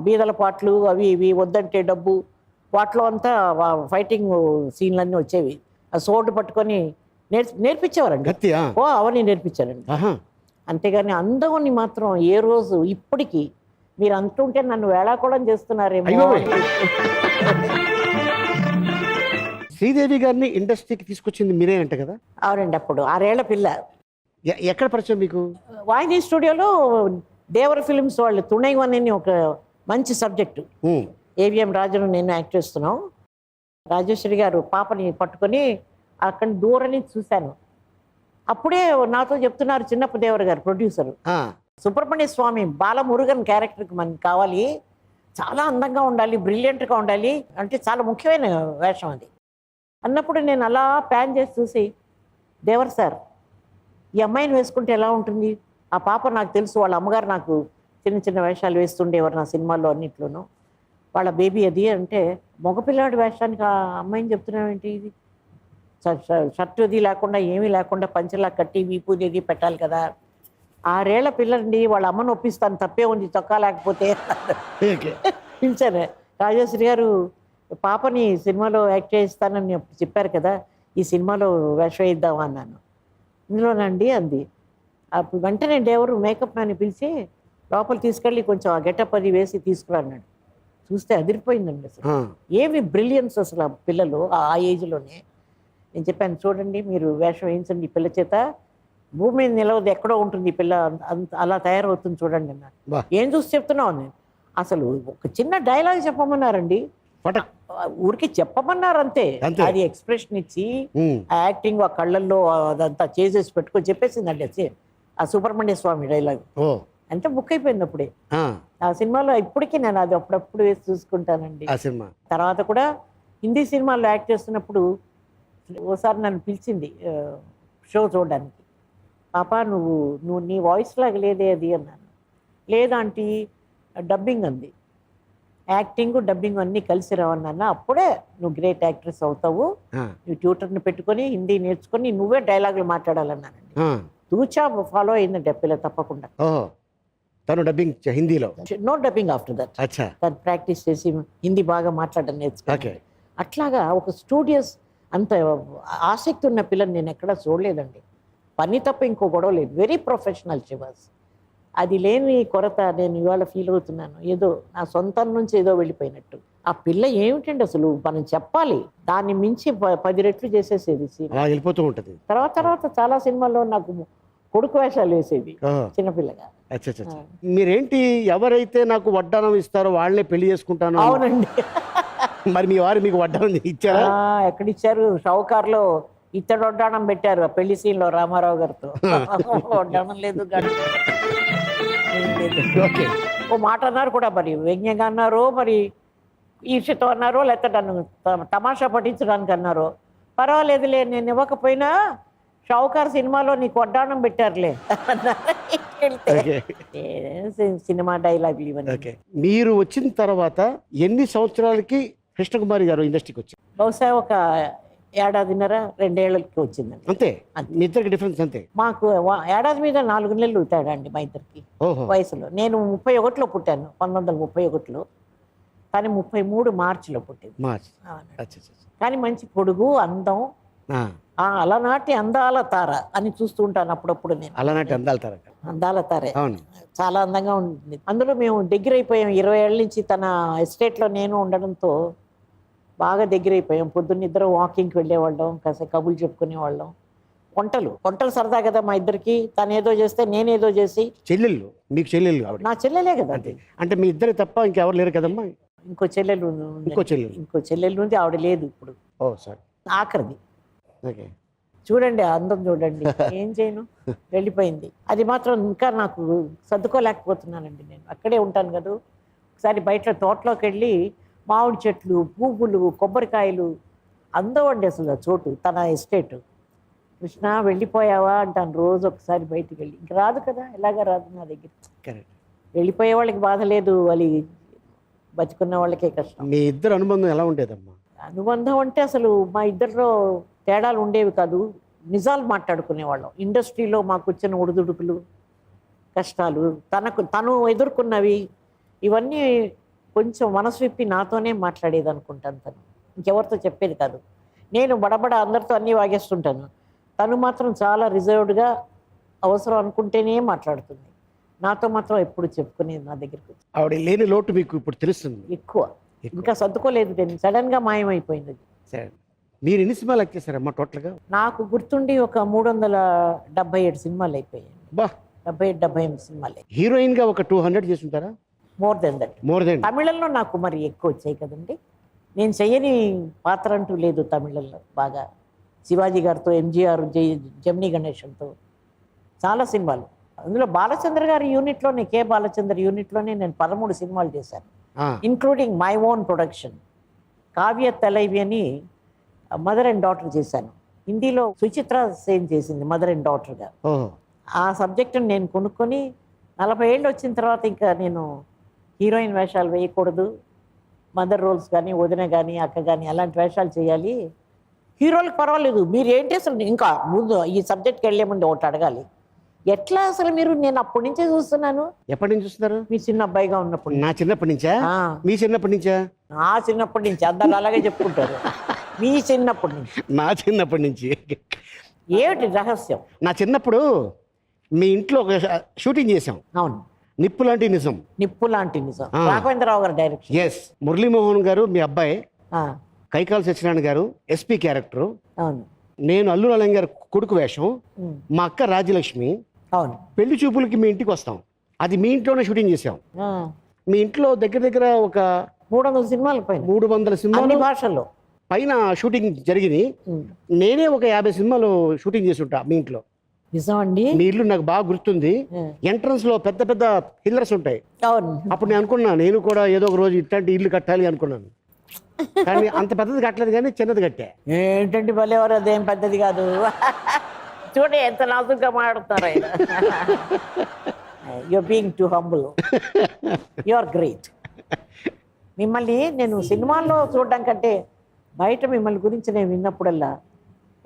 S5: బీదల పాటలు అవి ఇవి, వద్దంటే డబ్బు, వాటిలో అంతా ఫైటింగ్ సీన్లన్నీ వచ్చేవి. ఆ సోర్డు పట్టుకొని నేర్పించేవారండి. ఓ అవన్నీ నేర్పించారండి. అంతేగాని అందమని మాత్రం ఏ రోజు ఇప్పటికీ మీరు అంటుంటే నన్ను వేళాకోళం చేస్తున్నారేమో.
S2: శ్రీదేవి గారిని ఇండస్ట్రీకి తీసుకొచ్చింది మీరే అంట కదా?
S5: అవునండి. అప్పుడు 6 ఏళ్ల పిల్ల.
S2: ఎక్కడ పరిచయం మీకు?
S5: వాయిదీ స్టూడియోలో దేవర ఫిలిమ్స్ వాళ్ళు తుణైవన్ అని ఒక మంచి సబ్జెక్టు, ఏవిఎం రాజును నేను యాక్ట్ చేస్తున్నాం. రాజేశ్వరి గారు పాపని పట్టుకొని అక్కడ దూరం నుంచి చూశాను. అప్పుడే నాతో చెప్తున్నారు చిన్నప్ప దేవర గారు, ప్రొడ్యూసరు, సుబ్రహ్మణ్య స్వామి బాలమురుగన్ క్యారెక్టర్కి మనకి కావాలి, చాలా అందంగా ఉండాలి, బ్రిలియంట్గా ఉండాలి, అంటే చాలా ముఖ్యమైన వేషం అది అన్నప్పుడు నేను అలా ప్లాన్ చేసి చూసి, దేవర్ సార్ ఈ అమ్మాయిని వేసుకుంటే ఎలా ఉంటుంది? ఆ పాప నాకు తెలుసు, వాళ్ళ అమ్మగారు నాకు చిన్న చిన్న వేషాలు వేస్తుండేవారు నా సినిమాల్లో అన్నింటిలోనూ, వాళ్ళ బేబీ అది అంటే, మగపిల్లాడి వేషానికి ఆ అమ్మాయిని చెప్తున్నావేంటి, ఇది షర్ట్ అది లేకుండా ఏమీ లేకుండా పంచలా కట్టి వీపూది అది పెట్టాలి కదా. 6 ఏళ్ల పిల్లండి, వాళ్ళ అమ్మను ఒప్పిస్తాను, తప్పే ఉంది చొక్కా లేకపోతే పిలిచారు. రాజేశ్వరి గారు పాపని సినిమాలో యాక్ట్ చేయిస్తానని చెప్పారు కదా, ఈ సినిమాలో వేషం వేయిద్దామా అన్నాను. ఇందులోనండి అంది. అప్పుడు వెంటనే డేవరు మేకప్ మ్యాన్ని పిలిచి లోపల తీసుకెళ్ళి కొంచెం ఆ గెటప్ అది వేసి తీసుకురాన్నాడు. చూస్తే అదిరిపోయిందండి అసలు. ఏమి బ్రిలియన్స్ అసలు ఆ పిల్లలు ఆ ఏజ్లోనే. నేను చెప్పాను, చూడండి మీరు వేషం వేయించండి ఈ పిల్ల చేత, భూమి మీద నిలవదు, ఎక్కడో ఉంటుంది ఈ పిల్ల, అంత అలా తయారవుతుంది చూడండి అన్నారు. ఏం చూసి చెప్తున్నావు నేను, అసలు ఒక చిన్న డైలాగ్ చెప్పమన్నారండి, ఊరికి చెప్పమన్నారు అంతే. అది ఎక్స్ప్రెషన్ ఇచ్చి యాక్టింగ్ ఆ కళ్ళల్లో అదంతా చేసేసి పెట్టుకొని చెప్పేసిందండి ఆ సుబ్రహ్మణ్య స్వామి డైలాగ్. అంటే బుక్ అయిపోయింది అప్పుడే ఆ సినిమాలో. ఇప్పటికీ నేను అది అప్పుడప్పుడు వేసి చూసుకుంటానండి. తర్వాత కూడా హిందీ సినిమాల్లో యాక్ట్ చేస్తున్నప్పుడు ఓసారి నన్ను పిలిచింది షో చూడడానికి. పాప నువ్వు నీ వాయిస్ లాగా లేదే అది అన్నాను. లేదంటే డబ్బింగ్ అంది, యాక్టింగ్ డబ్బింగ్ అన్నీ కలిసి రావన్నా, అప్పుడే నువ్వు గ్రేట్ యాక్ట్రెస్ అవుతావు, నువ్వు ట్యూటర్ని పెట్టుకొని హిందీ నేర్చుకొని నువ్వే డైలాగులు మాట్లాడాలన్నానండి. తూచా ఫాలో అయిందండి పిల్ల తప్పకుండా.
S2: తను డబ్బింగ్ హిందీలో,
S5: నో డబ్బింగ్ ఆఫ్టర్ దట్. తను ప్రాక్టీస్ చేసి హిందీ బాగా మాట్లాడడం నేర్చుకో. అట్లాగా ఒక స్టూడియస్ అంత ఆసక్తి ఉన్న పిల్లని నేను ఎక్కడా చూడలేదండి. పని తప్ప ఇంకో గొడవ లేదు. వెరీ ప్రొఫెషనల్ షివాస్. అది లేని కొరత నేను ఇవాళ ఫీల్ అవుతున్నాను. ఏదో నా సొంతం నుంచి ఏదో వెళ్ళిపోయినట్టు. ఆ పిల్ల ఏమిటండి అసలు మనం చెప్పాలి, దాన్ని మించి 10 రెట్లు చేసేసేది సీన్.
S2: అలా వెళ్ళిపోతూ ఉంటుంది.
S5: తర్వాత చాలా సినిమాల్లో నాకు కొడుకు వేషాలు వేసేది చిన్నపిల్లగా.
S2: మీరేంటి, ఎవరైతే నాకు వడ్డానం ఇస్తారో వాళ్ళనే పెళ్లి చేసుకుంటాను?
S5: అవునండి.
S2: మరి మీ వారు మీకు వడ్డానం ఇచ్చారా?
S5: ఎక్కడిచ్చారు? షౌకార్లో ఇత్తడి వడ్డానం పెట్టారు ఆ పెళ్లి సీన్ లో రామారావు గారితో. వడ్డానం లేదు,
S2: ఓకే.
S5: ఓ మాట అన్నారు కూడా, మరి వ్యంగ్యంగా అన్నారో, మరి ఈర్ష్యతో అన్నారో, లేకపోతే నన్ను తమాషా పట్టించడానికి అన్నారో పర్వాలేదులే, నేను ఇవ్వకపోయినా షావుకార్ సినిమాలో నీకు వడ్డానం పెట్టారులే. సినిమా డైలాగులు ఇవన్నీ.
S2: మీరు వచ్చిన తర్వాత ఎన్ని సంవత్సరాలకి కృష్ణకుమారి గారు ఇండస్ట్రీకి వచ్చారు?
S5: బహుశా ఒక 1.5-2 ఏళ్ళకి వచ్చిందండి.
S2: అంతే? మీ ఇద్దరికి డిఫరెన్స్ అంతే?
S5: మాకు ఏడాది మీద 4 నెలలు తేడా అండి మా ఇద్దరికి వయసులో. నేను 31లో పుట్టాను, 1931లో. కానీ 33 మార్చిలో పుట్టింది. కానీ మంచి పొడుగు, అందం, అలనాటి అందాల తార అని చూస్తూ ఉంటాను అప్పుడప్పుడు నేను.
S2: అలనాటి
S5: అందాల తారే చాలా అందంగా ఉంటుంది. అందులో మేము దగ్గర అయిపోయాం 20 ఏళ్ళ నుంచి. తన ఎస్టేట్లో నేను ఉండడంతో బాగా దగ్గర అయిపోయాం. పొద్దున్న ఇద్దరు వాకింగ్కి వెళ్ళేవాళ్ళం, కాసేపు కబుర్లు చెప్పుకునేవాళ్ళం. వంటలు సరదా కదా మా ఇద్దరికి. తను ఏదో చేస్తే నేనేదో చేసి.
S2: చెల్లెళ్ళు? మీకు చెల్లెళ్ళు?
S5: నా చెల్లెలే కదా.
S2: అంటే మీ ఇద్దరు తప్ప ఇంకెవరు లేరు కదమ్మా?
S5: ఇంకో చెల్లెలు ఉంది, ఆవిడ లేదు ఇప్పుడు. ఆఖరిది. చూడండి అందం చూడండి. ఏం చేయను, వెళ్ళిపోయింది. అది మాత్రం ఇంకా నాకు సర్దుకోలేకపోతున్నానండి. నేను అక్కడే ఉంటాను కదా. ఒకసారి బయట తోటలోకి వెళ్ళి మామిడి చెట్లు, పువ్వులు, కొబ్బరికాయలు, అందం అండి అసలు చోటు, తన ఎస్టేట్. కృష్ణ వెళ్ళిపోయావా అంటాను రోజు ఒకసారి బయటికి వెళ్ళి. ఇంక రాదు కదా, ఎలాగా రాదు నా దగ్గర. వెళ్ళిపోయే వాళ్ళకి బాధ లేదు, వాళ్ళు బతుకున్న వాళ్ళకే కష్టం.
S2: మీ ఇద్దరు అనుబంధం ఎలా ఉండేదమ్మా?
S5: అనుబంధం అంటే అసలు మా ఇద్దరిలో తేడాలు ఉండేవి కాదు. నిజాలు మాట్లాడుకునేవాళ్ళం. ఇండస్ట్రీలో మాకు వచ్చిన ఒడిదుడుకులు, కష్టాలు, తను ఎదుర్కొన్నవి, ఇవన్నీ కొంచెం మనసు విప్పి నాతోనే మాట్లాడేది అనుకుంటాను. తను ఇంకెవరితో చెప్పేది కాదు. నేను బడబడ అందరితో అన్నీ వాగేస్తుంటాను. తను మాత్రం చాలా రిజర్వ్డ్గా అవసరం అనుకుంటేనే మాట్లాడుతుంది. నాతో మాత్రం ఎప్పుడు చెప్పుకునేది నా దగ్గరికి.
S2: ఆవిడ లేని లోటు మీకు ఇప్పుడు తెలుస్తుంది?
S5: ఎక్కువ. ఇంకా సర్దుకోలేదు. నేను సడన్గా మాయమైపోయింది.
S2: సరే, మీరు ఎన్ని సినిమాలు యాక్ట్ చేశారమ్మా టోటల్గా?
S5: నాకు గుర్తుండి ఒక 377 సినిమాలు అయిపోయాయి. 77-78 సినిమాలు.
S2: హీరోయిన్గా ఒక 200 చేస్తుంటారా?
S5: More than. తమిళంలో నాకు మరి ఎక్కువ వచ్చాయి కదండి. నేను చెయ్యని పాత్ర అంటూ లేదు తమిళంలో. బాగా శివాజీ గారితో, ఎంజీఆర్, జమినీ గణేశన్తో చాలా సినిమాలు. అందులో బాలచంద్ర గారి యూనిట్లోనే, కే బాలచంద్ర యూనిట్లోనే నేను 13 సినిమాలు చేశాను, including my own production. Kavya Thalaivi అని మదర్ అండ్ డాటర్ చేశాను. హిందీలో సుచిత్ర సేన్ చేసింది మదర్ అండ్ డాటర్గా. ఆ సబ్జెక్టును నేను కొనుక్కొని 40 ఏళ్ళు వచ్చిన తర్వాత ఇంకా నేను హీరోయిన్ వేషాలు వేయకూడదు, మదర్ రోల్స్ కానీ, వదిన కానీ, అక్క కానీ అలాంటి వేషాలు చేయాలి. హీరోలకు పర్వాలేదు, మీరు ఏంటి అసలు ఇంకా ముందు ఈ సబ్జెక్ట్కి వెళ్ళే ముందు ఒకటి అడగాలి. ఎట్లా అసలు మీరు? నేను అప్పటి నుంచే చూస్తున్నాను.
S2: ఎప్పటి నుంచి చూస్తున్నారు?
S5: మీ చిన్న అబ్బాయిగా ఉన్నప్పుడు.
S2: నా చిన్నప్పటి నుంచా? మీ చిన్నప్పటి నుంచా?
S5: నా చిన్నప్పటి నుంచి. అందరు అలాగే చెప్పుకుంటారు. మీ చిన్నప్పటి నుంచి? నా చిన్నప్పటి నుంచి. ఏమిటి రహస్యం?
S2: నా చిన్నప్పుడు మీ ఇంట్లో ఒక షూటింగ్ చేసాం.
S5: అవును,
S2: నిప్పు లాంటి నిజం.
S5: రాఘవేంద్రరావు గారు డైరెక్షన్.
S2: ఎస్. మురళీమోహన్ గారు మీ అబ్బాయి, కైకాల సత్యనారాయణ గారు ఎస్పీ క్యారెక్టర్.
S5: అవును.
S2: నేను అల్లు అలంగ్ గారు కొడుకు వేషం. మా అక్క రాజ్యలక్ష్మి.
S5: అవును.
S2: పెళ్లి చూపులకి మీ ఇంటికి వస్తాం. అది మీ ఇంట్లోనే షూటింగ్ చేసాం. మీ ఇంట్లో దగ్గర ఒక
S5: 300 సినిమాలు పైన,
S2: 300 సినిమాలు
S5: భాషల్లో
S2: పైన షూటింగ్ జరిగింది. నేనే ఒక 50 సినిమాలు షూటింగ్ చేసి ఉంటా మీ ఇంట్లో.
S5: నిజం అండి.
S2: మీ ఇల్లు నాకు బాగా గుర్తుంది. ఎంట్రన్స్ లో పెద్ద పెద్ద పిల్లర్స్ ఉంటాయి. అప్పుడు నేను అనుకున్నా, నేను కూడా ఏదో ఒక రోజు ఇట్లాంటి ఇల్లు కట్టాలి అనుకున్నాను. కానీ అంత పెద్దది కట్టలేదు, కానీ చిన్నది కట్టా.
S5: ఏంటంటే భలేవారు, అదేం పెద్దది కాదు. చూడండి ఎంత నాజుగా మాట్లాడుతున్నారు. You are being too humble. You are great. మిమ్మల్ని నేను సినిమాల్లో చూడడం కంటే బయట మిమ్మల్ని గురించి నేను విన్నప్పుడల్లా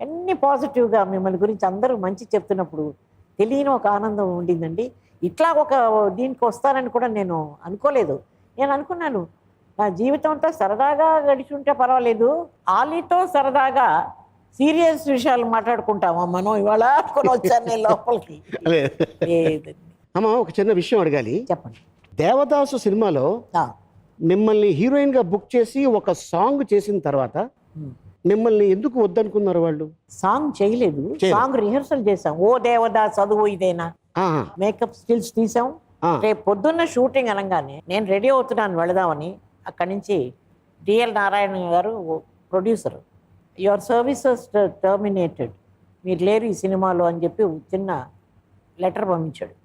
S5: అన్ని పాజిటివ్గా మిమ్మల్ని గురించి అందరూ మంచి చెప్తున్నప్పుడు తెలియని ఒక ఆనందం ఉండిందండి. ఇట్లా ఒక దీనికి వస్తానని కూడా నేను అనుకోలేదు. నేను అనుకున్నాను నా జీవితం అంతా సరదాగా గడిచి ఉంటే పర్వాలేదు, ఆలీతో సరదాగా సీరియస్ విషయాలు మాట్లాడుకుంటామా మనం ఇవాళ కొని వచ్చాను నేను లోపలికి. లేదండి.
S2: అమ్మ ఒక చిన్న విషయం అడగాలి.
S5: చెప్పండి.
S2: దేవదాసు సినిమాలో
S5: ఆ,
S2: మిమ్మల్ని హీరోయిన్ గా బుక్ చేసి ఒక సాంగ్ చేసిన తర్వాత మిమ్మల్ని ఎందుకు వద్దనుకున్నారు వాళ్ళు?
S5: సాంగ్ చేయలేదు, సాంగ్ రిహర్సల్ చేసాం. ఓ దేవదా చదువు ఇదేనా,
S2: ఆహా.
S5: మేకప్ స్టిల్స్ తీసాం.
S2: ఆ.
S5: రేపు పొద్దున్న షూటింగ్ అనగానే నేను రెడీ అవుతున్నాను వెళదామని, అక్కడి నుంచి డిఎల్ నారాయణ గారు ప్రొడ్యూసర్, యువర్ సర్వీసెస్ టర్మినేటెడ్, మీరు లేరు ఈ సినిమాలో అని చెప్పి చిన్న లెటర్ పంపించాడు.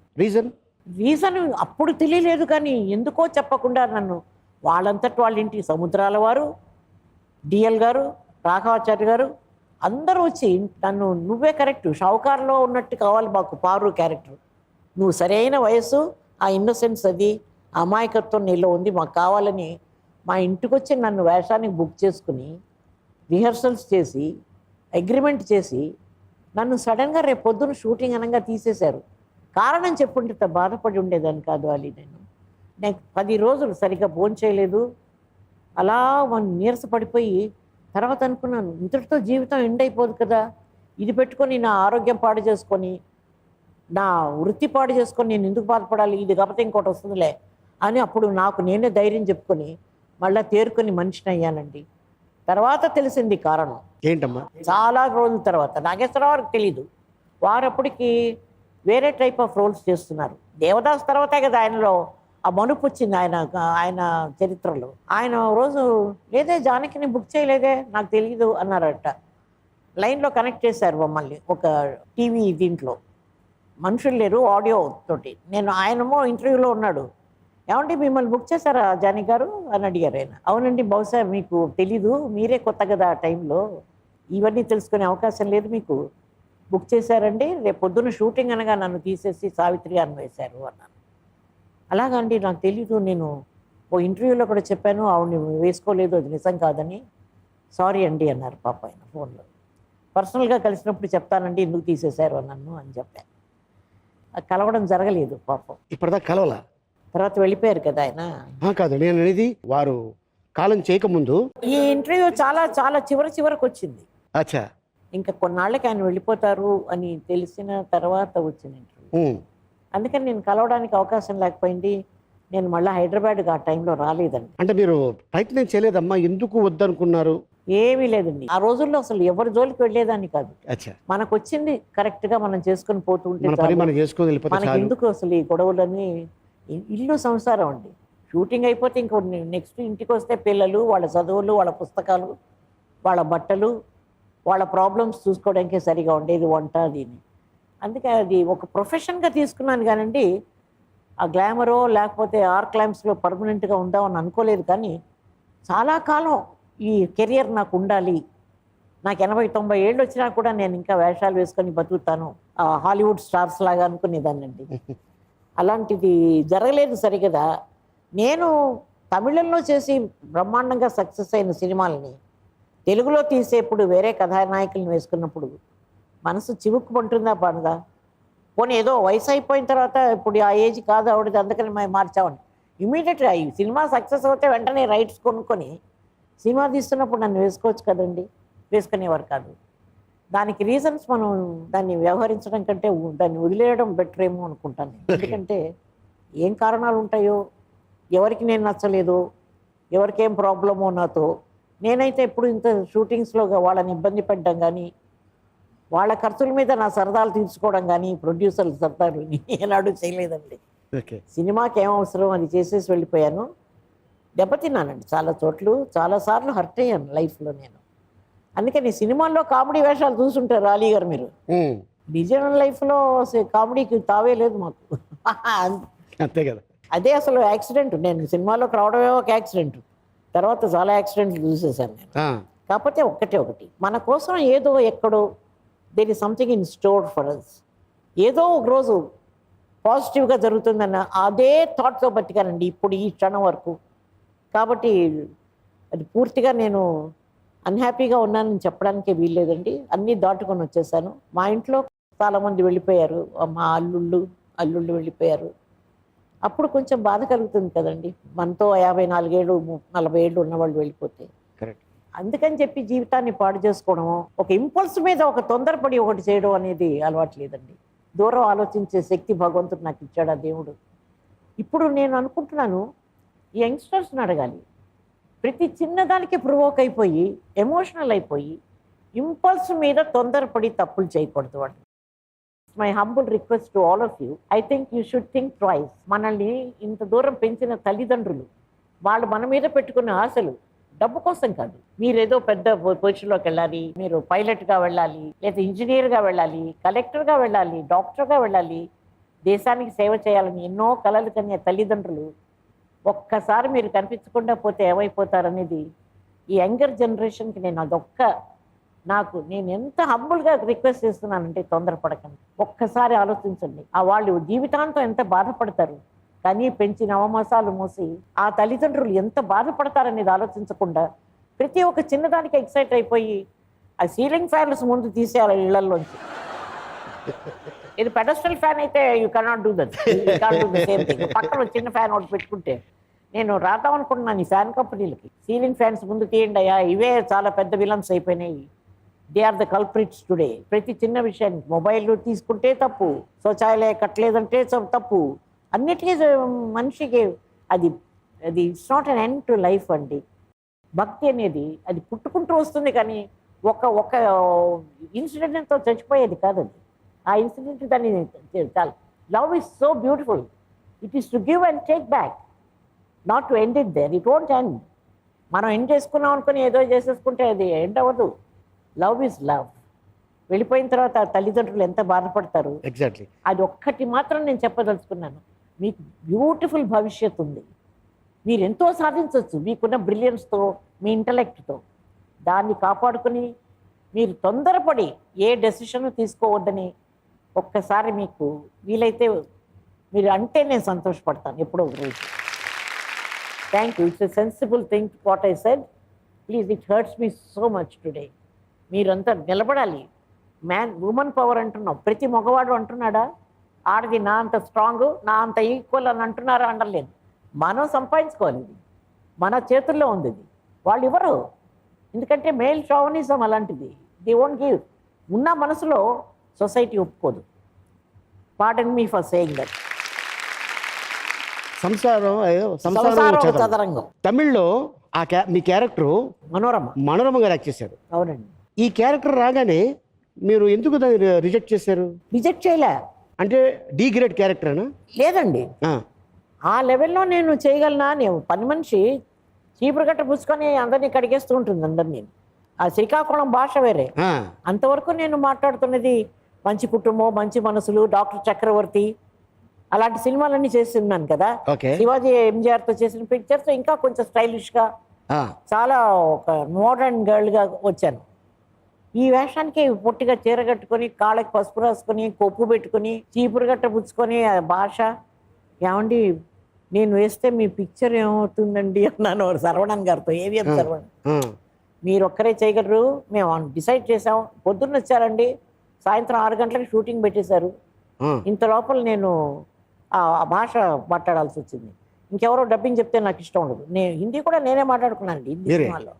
S5: రీజన్ అప్పుడు తెలియలేదు, కానీ ఎందుకో చెప్పకుండా నన్ను వాళ్ళంతటి వాళ్ళ ఇంటికి సముద్రాల వారు, డిఎల్ గారు, రాఘవాచార్య గారు అందరూ వచ్చి నన్ను నువ్వే కరెక్ట్, షావుకారులో ఉన్నట్టు కావాలి మాకు పారు క్యారెక్టర్, నువ్వు సరైన వయస్సు, ఆ ఇన్నోసెన్స్, అది అమాయకత్వం నీలో ఉంది, మాకు కావాలని మా ఇంటికి వచ్చి నన్ను వేషానికి బుక్ చేసుకుని రిహర్సల్స్ చేసి అగ్రిమెంట్ చేసి నన్ను సడన్గా రేపు పొద్దున్న షూటింగ్ అనగా తీసేశారు. కారణం చెప్పుంటే బాధపడి ఉండేదాన్ని కాదు అలీ. నేను 10 రోజులు సరిగ్గా భోంచేయలేదు, అలా నీరస పడిపోయి తర్వాత అనుకున్నాను, ఇంతటితో జీవితం ఎండ్ అయిపోదు కదా, ఇది పెట్టుకొని నా ఆరోగ్యం పాడు చేసుకొని నా వృత్తి పాడు చేసుకొని నేను ఎందుకు బాధపడాలి, ఇది కాకపోతే ఇంకోటి వస్తుందిలే అని అప్పుడు నాకు నేనే ధైర్యం చెప్పుకొని మళ్ళీ తేరుకొని మనిషిని అయ్యానండి. తర్వాత తెలిసింది కారణం
S2: ఏంటమ్మా?
S5: చాలా రోజుల తర్వాత, నాగేశ్వరరావు వారికి తెలీదు, వారప్పటికి వేరే టైప్ ఆఫ్ రోల్స్ చేస్తున్నారు. దేవదాస్ తర్వాతే కదా ఆయనలో ఆ మనుపు వచ్చింది ఆయన చరిత్రలో. ఆయన రోజు లేదే జానకిని బుక్ చేయలేదే నాకు తెలియదు అన్నారట. లైన్లో కనెక్ట్ చేశారు మమ్మల్ని ఒక టీవీ దీంట్లో, మనుషులు లేరు ఆడియో తోటి. నేను ఆయనమో ఇంటర్వ్యూలో ఉన్నాడు, ఏమంటే మిమ్మల్ని బుక్ చేశారా జానీ గారు అని అడిగారు ఆయన. అవునండి, బహుశా మీకు తెలీదు, మీరే కొత్త కదా ఆ టైంలో, ఇవన్నీ తెలుసుకునే అవకాశం లేదు మీకు, బుక్ చేశారండి, రేపు పొద్దున్న షూటింగ్ అనగా నన్ను తీసేసి సావిత్రి అని వేశారు అన్నాను. అలాగండి నాకు తెలీదు, నేను ఓ ఇంటర్వ్యూలో కూడా చెప్పాను ఆవిడని వేసుకోలేదు, అది నిజం కాదని. సారీ అండి అన్నారు పాప ఆయన ఫోన్లో. పర్సనల్గా కలిసినప్పుడు చెప్తానండి ఎందుకు తీసేశారు నన్ను అని చెప్పాను. కలవడం జరగలేదు పాపం.
S2: ఇప్పటిదాకా కలవలా?
S5: తర్వాత వెళ్ళిపోయారు కదా ఆయన.
S2: కాదు, నేను అనేది వారు కాలం చేయకముందు
S5: ఈ ఇంటర్వ్యూ చాలా చాలా చివరకు వచ్చింది.
S2: అచ్చా.
S5: ఇంకా కొన్నాళ్ళకి ఆయన వెళ్ళిపోతారు అని తెలిసిన తర్వాత వచ్చిన ఇంటర్వ్యూ. అందుకని నేను కలవడానికి అవకాశం లేకపోయింది. నేను మళ్ళీ హైదరాబాద్కి ఆ టైంలో రాలేదండి.
S2: అంటే మీరు ప్రయత్నం చేయలేదమ్మా? ఎందుకు వద్దనుకున్నారు?
S5: ఏమీ లేదండి, ఆ రోజుల్లో అసలు ఎవరి జోలికి వెళ్ళేదాన్ని కాదు. మనకు వచ్చింది కరెక్ట్గా మనం చేసుకుని పోతుంటే మనకి ఎందుకు అసలు ఈ గొడవలని. ఇల్లు సంసారం అండి, షూటింగ్ అయిపోతే ఇంకో నెక్స్ట్ ఇంటికి వస్తే పిల్లలు, వాళ్ళ చదువులు, వాళ్ళ పుస్తకాలు, వాళ్ళ బట్టలు, వాళ్ళ ప్రాబ్లమ్స్ చూసుకోవడానికే సరిగా ఉండేది వంట దీన్ని. అందుకే అది ఒక ప్రొఫెషన్గా తీసుకున్నాను కానండి, ఆ గ్లామరో లేకపోతే ఆర్క్ క్లైమ్స్లో పర్మనెంట్గా ఉందామని అనుకోలేదు. కానీ చాలా కాలం ఈ కెరియర్ నాకు ఉండాలి, నాకు 80-90 ఏళ్ళు వచ్చినా కూడా నేను ఇంకా వేషాలు వేసుకొని బతుకుతాను, హాలీవుడ్ స్టార్స్ లాగా అనుకునేదాన్నండి. అలాంటిది జరగలేదు సరిగదా. నేను తమిళంలో చేసి బ్రహ్మాండంగా సక్సెస్ అయిన సినిమాలని తెలుగులో తీసేప్పుడు వేరే కథానాయకులను వేసుకున్నప్పుడు మనసు చివుక్కుమంటుందా పడదా? పోనీ ఏదో వయసు అయిపోయిన తర్వాత ఇప్పుడు ఆ ఏజ్ కాదు ఆవిడది అందుకని మేము మార్చామని ఇమీడియట్గా ఈ సినిమా సక్సెస్ అవుతే వెంటనే రైట్స్ కొనుక్కొని సినిమా తీస్తున్నప్పుడు నన్ను వేసుకోవచ్చు కదండి, వేసుకునేవారు కాదు. దానికి రీజన్స్ మనం దాన్ని వ్యవహరించడం కంటే దాన్ని వదిలేయడం బెటర్ ఏమో అనుకుంటాను. ఎందుకంటే ఏం కారణాలు ఉంటాయో, ఎవరికి నేను నచ్చలేదో, ఎవరికేం ప్రాబ్లమో నాతో. నేనైతే ఎప్పుడు ఇంత షూటింగ్స్లో వాళ్ళని ఇబ్బంది పెట్టడం కానీ, వాళ్ళ ఖర్చుల మీద నా సరదాలు తీర్చుకోవడం కానీ ప్రొడ్యూసర్ల సరదాలు ఏనాడు చేయలేదండి. సినిమాకి ఏం అవసరం అది చేసేసి వెళ్ళిపోయాను. దెబ్బతిన్నానండి చాలా చోట్ల, చాలాసార్లు హర్ట్ అయ్యాను లైఫ్లో నేను. అందుకని సినిమాల్లో కామెడీ వేషాలు చూసుంటారు అలీ గారు మీరు, నిజ లైఫ్లో కామెడీకి తావే లేదు మాకు.
S2: అంతే కదా.
S5: అదే అసలు యాక్సిడెంట్. నేను సినిమాలోకి రావడమే ఒక యాక్సిడెంట్, తర్వాత చాలా యాక్సిడెంట్లు చూసేసాను నేను. కాకపోతే ఒకటి మన కోసం ఏదో ఎక్కడో there is something in store for us, ఏదో ఒక రోజు పాజిటివ్గా జరుగుతుందన్న అదే థాట్తో బతికానండి ఇప్పుడు ఈ క్షణం వరకు. కాబట్టి అది పూర్తిగా నేను అన్హ్యాపీగా ఉన్నానని చెప్పడానికే వీల్లేదండి. అన్నీ దాటుకొని వచ్చేసాను. మా ఇంట్లో చాలామంది వెళ్ళిపోయారు, మా అల్లుళ్ళు వెళ్ళిపోయారు, అప్పుడు కొంచెం బాధ కలుగుతుంది కదండి, మనతో 54 ఏళ్ళు 40 ఏళ్ళు ఉన్నవాళ్ళు వెళ్ళిపోతే.
S2: కరెక్ట్.
S5: అందుకని చెప్పి జీవితాన్ని పాడు చేసుకోవడం, ఒక ఇంపల్స్ మీద ఒక తొందరపడి ఒకటి చేయడం అనేది అలవాటు లేదండి. దూరం ఆలోచించే శక్తి భగవంతుడు నాకు ఇచ్చాడు ఆ దేవుడు. ఇప్పుడు నేను అనుకుంటున్నాను, ఈ యంగ్స్టర్స్ని అడగాలి, ప్రతి చిన్నదానికి ప్రొవోక్ అయిపోయి ఎమోషనల్ అయిపోయి ఇంపల్స్ మీద తొందరపడి తప్పులు చేయకూడదు వాళ్ళు. My humble request to all of you, I think you should think twice. మనల్ని ఇంత దూరం పెంచిన తల్లిదండ్రులు, వాళ్ళు మన మీద పెట్టుకున్న ఆశలు డబ్బు కోసం కాదు. మీరేదో పెద్ద పొజిషన్లోకి వెళ్ళాలి, మీరు పైలట్గా వెళ్ళాలి, లేదా ఇంజనీర్గా వెళ్ళాలి, కలెక్టర్గా వెళ్ళాలి, డాక్టర్గా వెళ్ళాలి, దేశానికి సేవ చేయాలని ఎన్నో కలలు కనే తల్లిదండ్రులు ఒక్కసారి మీరు కనిపించకుండా పోతే ఏమైపోతారనేది ఈ యంగర్ జనరేషన్కి నేను ఎంత హంబుల్గా రిక్వెస్ట్ చేస్తున్నానంటే, తొందరపడకండి, ఒక్కసారి ఆలోచించండి. ఆ వాళ్ళు జీవితాంతం ఎంత బాధపడతారు, కానీ పెంచి నవమాసాలు మోసి ఆ తల్లిదండ్రులు ఎంత బాధపడతారనేది ఆలోచించకుండా ప్రతి ఒక్క చిన్నదానికి ఎక్సైట్ అయిపోయి ఆ సీలింగ్ ఫ్యాన్స్ ముందు తీసేయాలి ఇళ్లలోంచి. ఇది పెడస్ట్రల్ ఫ్యాన్ అయితే you cannot do that, same thing. పక్కన చిన్న ఫ్యాన్ ఒకటి పెట్టుకుంటే, నేను రాద్దాం అనుకుంటున్నాను ఈ ఫ్యాన్ కంపెనీలకి, సీలింగ్ ఫ్యాన్స్ ముందు తీయండి అయ్యా, ఇవే చాలా పెద్ద విలన్స్ అయిపోయినాయి, they are the culprits today. ప్రతి చిన్న విషయాన్ని, మొబైల్ తీసుకుంటే తప్పు, శౌచాలయ కట్టలేదంటే తప్పు, అన్నిటికీ మనిషికి అది it's not an end to life అండి. భక్తి అనేది అది పుట్టుకుంటూ వస్తుంది, కానీ ఒక ఇన్సిడెంట్తో చచ్చిపోయేది కాదు అది. ఆ ఇన్సిడెంట్ దాన్ని చాలా. Love is so beautiful, it is to give and take back, not to end it there. It won't end. మనం ఎండ్ చేసుకున్నాం అనుకుని ఏదో చేసేసుకుంటే అది ఎండ్ అవ్వదు. Love is love. వెళ్ళిపోయిన తర్వాత తల్లిదండ్రులు ఎంత బాధపడతారు.
S2: ఎగ్జాక్ట్లీ.
S5: అది ఒక్కటి మాత్రం నేను చెప్పదలుచుకున్నాను, మీకు బ్యూటిఫుల్ భవిష్యత్తు ఉంది, మీరు ఎంతో సాధించవచ్చు మీకున్న బ్రిలియన్స్తో, మీ ఇంటలెక్ట్తో. దాన్ని కాపాడుకుని మీరు తొందరపడి ఏ డెసిషన్ తీసుకోవద్దని ఒక్కసారి మీకు వీలైతే మీరు అంటే నేను సంతోషపడతాను ఎప్పుడో ఒక రోజు. Thank you. It's a sensible thing what I said. Please, it hurts me so much today. మీరంతా నిలబడాలి. ఉమెన్ పవర్ అంటున్నాం, ప్రతి మగవాడు అంటున్నాడా ఆడది నా అంత స్ట్రాంగ్, నా అంత ఈక్వల్ అని అంటున్నారా? అంటలేదు. మనం సంపాదించుకోవాలి, ఇది మన చేతుల్లో ఉంది. ఇది వాళ్ళు ఇవ్వరు, ఎందుకంటే మేల్ షావనిజం అలాంటిది. They won't give. ఉన్న మనసులో సొసైటీ ఒప్పుకోదు. Pardon me for saying that.
S2: సంసారం
S5: సంసారం చదరంగం.
S2: తమిళ్లో మీ క్యారెక్టర్ మనోరమ గారు యాక్ట్ చేశారు.
S5: అవునండి.
S2: ఈ క్యారెక్టర్ రాగానే మీరు ఎందుకు దాన్ని రిజెక్ట్ చేశారు?
S5: రిజెక్ట్ చేయలే
S2: అంటే డి గ్రేడ్ క్యారెక్టరేనా?
S5: లేదండి, ఆ లెవెల్లో నేను చేయగలనా? నేను పని మనిషి చీపురు గట్ట పుచ్చుకొని అందరినీ కడిగేస్తూ ఉంటుంది అందరినీ. ఆ శ్రీకాకుళం భాష వేరే. అంతవరకు నేను మాట్లాడుతున్నది మంచి కుటుంబం, మంచి మనసులు, డాక్టర్ చక్రవర్తి అలాంటి సినిమాలన్నీ చేస్తున్నాను కదా. శివాజీ ఎంజీఆర్తో చేసిన పిక్చర్స్ ఇంకా కొంచెం స్టైలిష్గా, చాలా ఒక మోడర్న్ గర్ల్గా వచ్చాను. ఈ వేషానికి పొట్టిగా చీర కట్టుకొని, కాళ్ళకి పసుపు రాసుకొని, కొప్పు పెట్టుకుని, చీపురు గట్ట పుచ్చుకొని, ఆ భాష. ఏమండి నేను వేస్తే మీ పిక్చర్ ఏమవుతుందండి అన్నాను శరవణన్ గారితో. ఏవిఎం శరవణన్, మీరు ఒక్కరే చేయగలరు, మేము డిసైడ్ చేసాం. పొద్దున్న వచ్చారండి, సాయంత్రం 6 గంటలకు షూటింగ్ పెట్టేశారు. ఇంత లోపల నేను ఆ భాష మాట్లాడాల్సి వచ్చింది. ఇంకెవరో డబ్బింగ్ చెప్తే నాకు ఇష్టం ఉండదు. నేను హిందీ కూడా నేనే మాట్లాడుకున్నాను హిందీ సినిమాలో.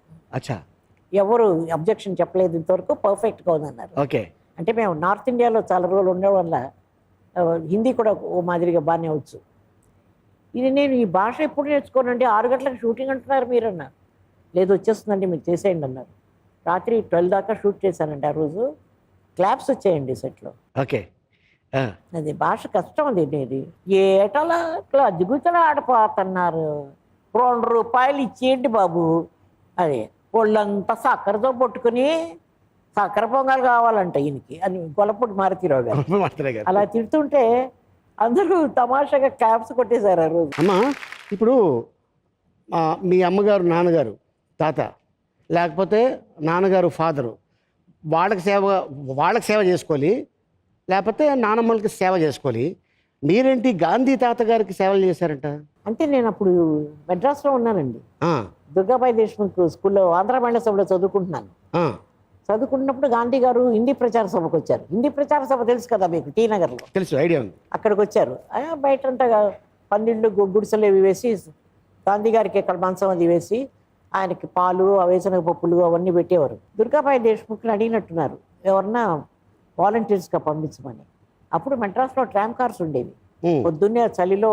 S5: ఎవరు అబ్జెక్షన్ చెప్పలేదు ఇంతవరకు, పర్ఫెక్ట్గా ఉందన్నారు. అంటే మేము నార్త్ ఇండియాలో చాలా రోజులు ఉండడం వల్ల హిందీ కూడా ఓ మాదిరిగా బాగానే వచ్చు. ఇది నేను ఈ భాష ఎప్పుడు నేర్చుకోనండి, 6 గంటలకు షూటింగ్ అంటున్నారు మీరు అన్నారు. లేదు వచ్చేస్తుందండి మీరు చేసేయండి అన్నారు. రాత్రి 12 దాకా షూట్ చేశానండి. ఆ రోజు క్లాప్స్ వచ్చాయండి సెట్లో. అది భాష కష్టం. అది ఇది ఏటలా ఇట్లా దిగుతలా ఆడిపోతున్నారు, 2 రూపాయలు ఇచ్చేయండి బాబు. అదే ఒళ్ళంతా చక్కెరతో పట్టుకుని చక్కెర పొంగల్ కావాలంట ఈయనకి అని గొల్లపూడి మారుతీరావు గారు అలా తిడుతుంటే అందరూ తమాషాగా క్లాప్స్ కొట్టేశారు ఆ రోజు.
S2: అమ్మా, ఇప్పుడు మీ అమ్మగారు, నాన్నగారు, తాత, లేకపోతే నాన్నగారు, ఫాదరు, వాళ్ళకి సేవ చేసుకోవాలి, లేకపోతే నానమ్మలకి సేవ చేసుకోవాలి. మీరేంటి గాంధీ తాతగారికి సేవలు చేశారంట?
S5: అంటే నేను అప్పుడు మెడ్రాస్లో ఉన్నానండి, దుర్గాబాయి దేశ్ముఖ్ స్కూల్లో ఆంధ్ర మహిళా సభలో చదువుకుంటున్నాను. చదువుకుంటున్నప్పుడు గాంధీ గారు హిందీ ప్రచార సభకు వచ్చారు. హిందీ ప్రచార సభ తెలుసు కదా మీకు, టీ నగర్లో.
S2: తెలుసు, ఐడియా ఉంది.
S5: అక్కడికి వచ్చారు. బయటంతా పందిళ్ళు గుడిసెలు ఇవి వేసి గాంధీ గారికి ఇక్కడ మంచం అది వేసి ఆయనకి పాలు వేసిన పప్పులు అవన్నీ పెట్టేవారు. దుర్గాబాయి దేశ్ముఖ్ని అడిగినట్టున్నారు ఎవరన్నా వాలంటీర్స్గా పంపించమని. అప్పుడు మెడ్రాస్లో ట్రామ్ కార్స్ ఉండేవి. పొద్దున్నే చలిలో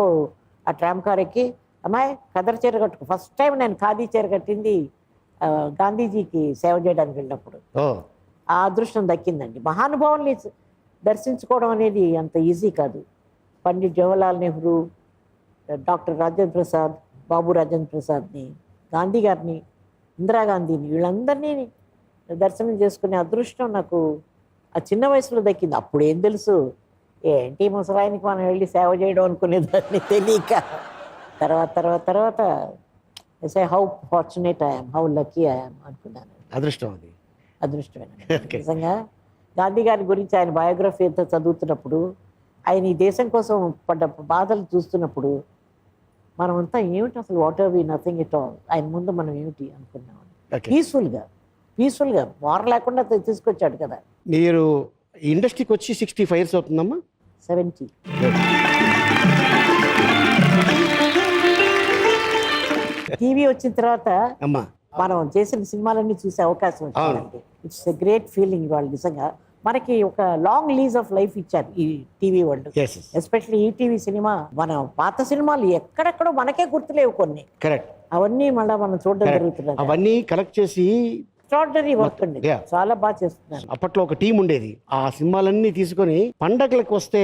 S5: ఆ ట్రామ్ కార్ ఎక్కి అమ్మాయి కదర్ చీర కట్టుకు ఫస్ట్ టైం నేను ఖాదీ చీర కట్టింది గాంధీజీకి సేవ చేయడానికి వెళ్ళినప్పుడు. ఆ అదృష్టం దక్కిందండి. మహానుభావుల్ని దర్శించుకోవడం అనేది అంత ఈజీ కాదు. పండిట్ జవహర్లాల్ నెహ్రూ, డాక్టర్ రాజేంద్ర ప్రసాద్, బాబు రాజేంద్ర ప్రసాద్ని, గాంధీ గారిని, ఇందిరాగాంధీని, వీళ్ళందరినీ దర్శనం చేసుకునే అదృష్టం నాకు ఆ చిన్న వయసులో దక్కింది. అప్పుడు ఏం తెలుసు, ఏంటి ముసలాయనికి మనం వెళ్ళి సేవ చేయడం అనుకునేదాన్ని తెలియక. తర్వాత say how fortunate I'm, how lucky I'm అనుకున్నాను.
S2: అదృష్టం అది,
S5: అదృష్టమేనండి నిజంగా. గాంధీ గారి గురించి ఆయన బయోగ్రఫీ అంతా చదువుతున్నప్పుడు, ఆయన ఈ దేశం కోసం పడ్డ బాధలు చూస్తున్నప్పుడు మనమంతా ఏమిటి అసలు, what are we, nothing at all, ఆయన ముందు మనం ఏమిటి అనుకున్నాం. పీస్ఫుల్గా వార్ లేకుండా తీసుకొచ్చాడు కదా.
S2: మీరు ఇండస్ట్రీకి వచ్చి 65 years అవుతుందమ్మా?
S5: 70. టీవీ వచ్చిన తర్వాత
S2: అమ్మా
S5: మనం చేసిన సినిమాలన్నీ చూసే అవకాశం వచ్చిందండి. It's a great feeling. వాళ్ళు నిజంగా మనకి ఒక లాంగ్ లీజ్ ఆఫ్ లైఫ్ ఇచ్చారు ఈ టీవీ వాళ్ళు. ఎస్పెషల్లీ ఈ టీవీ సినిమా. మన పాత సినిమాలు ఎక్కడెక్కడో మనకే గుర్తులేవు కొన్ని.
S2: కరెక్ట్.
S5: అవన్నీ మళ్ళీ మనం చూడడం జరుగుతుంది.
S2: అవన్నీ కలెక్ట్ చేసి
S5: ఎక్స్ట్రాడినరీ వర్క్ అండి, చాలా బాగా చేస్తున్నారు.
S2: అప్పట్లో ఒక టీం ఉండేది, ఆ సినిమాలన్నీ తీసుకొని పండగలకు వస్తే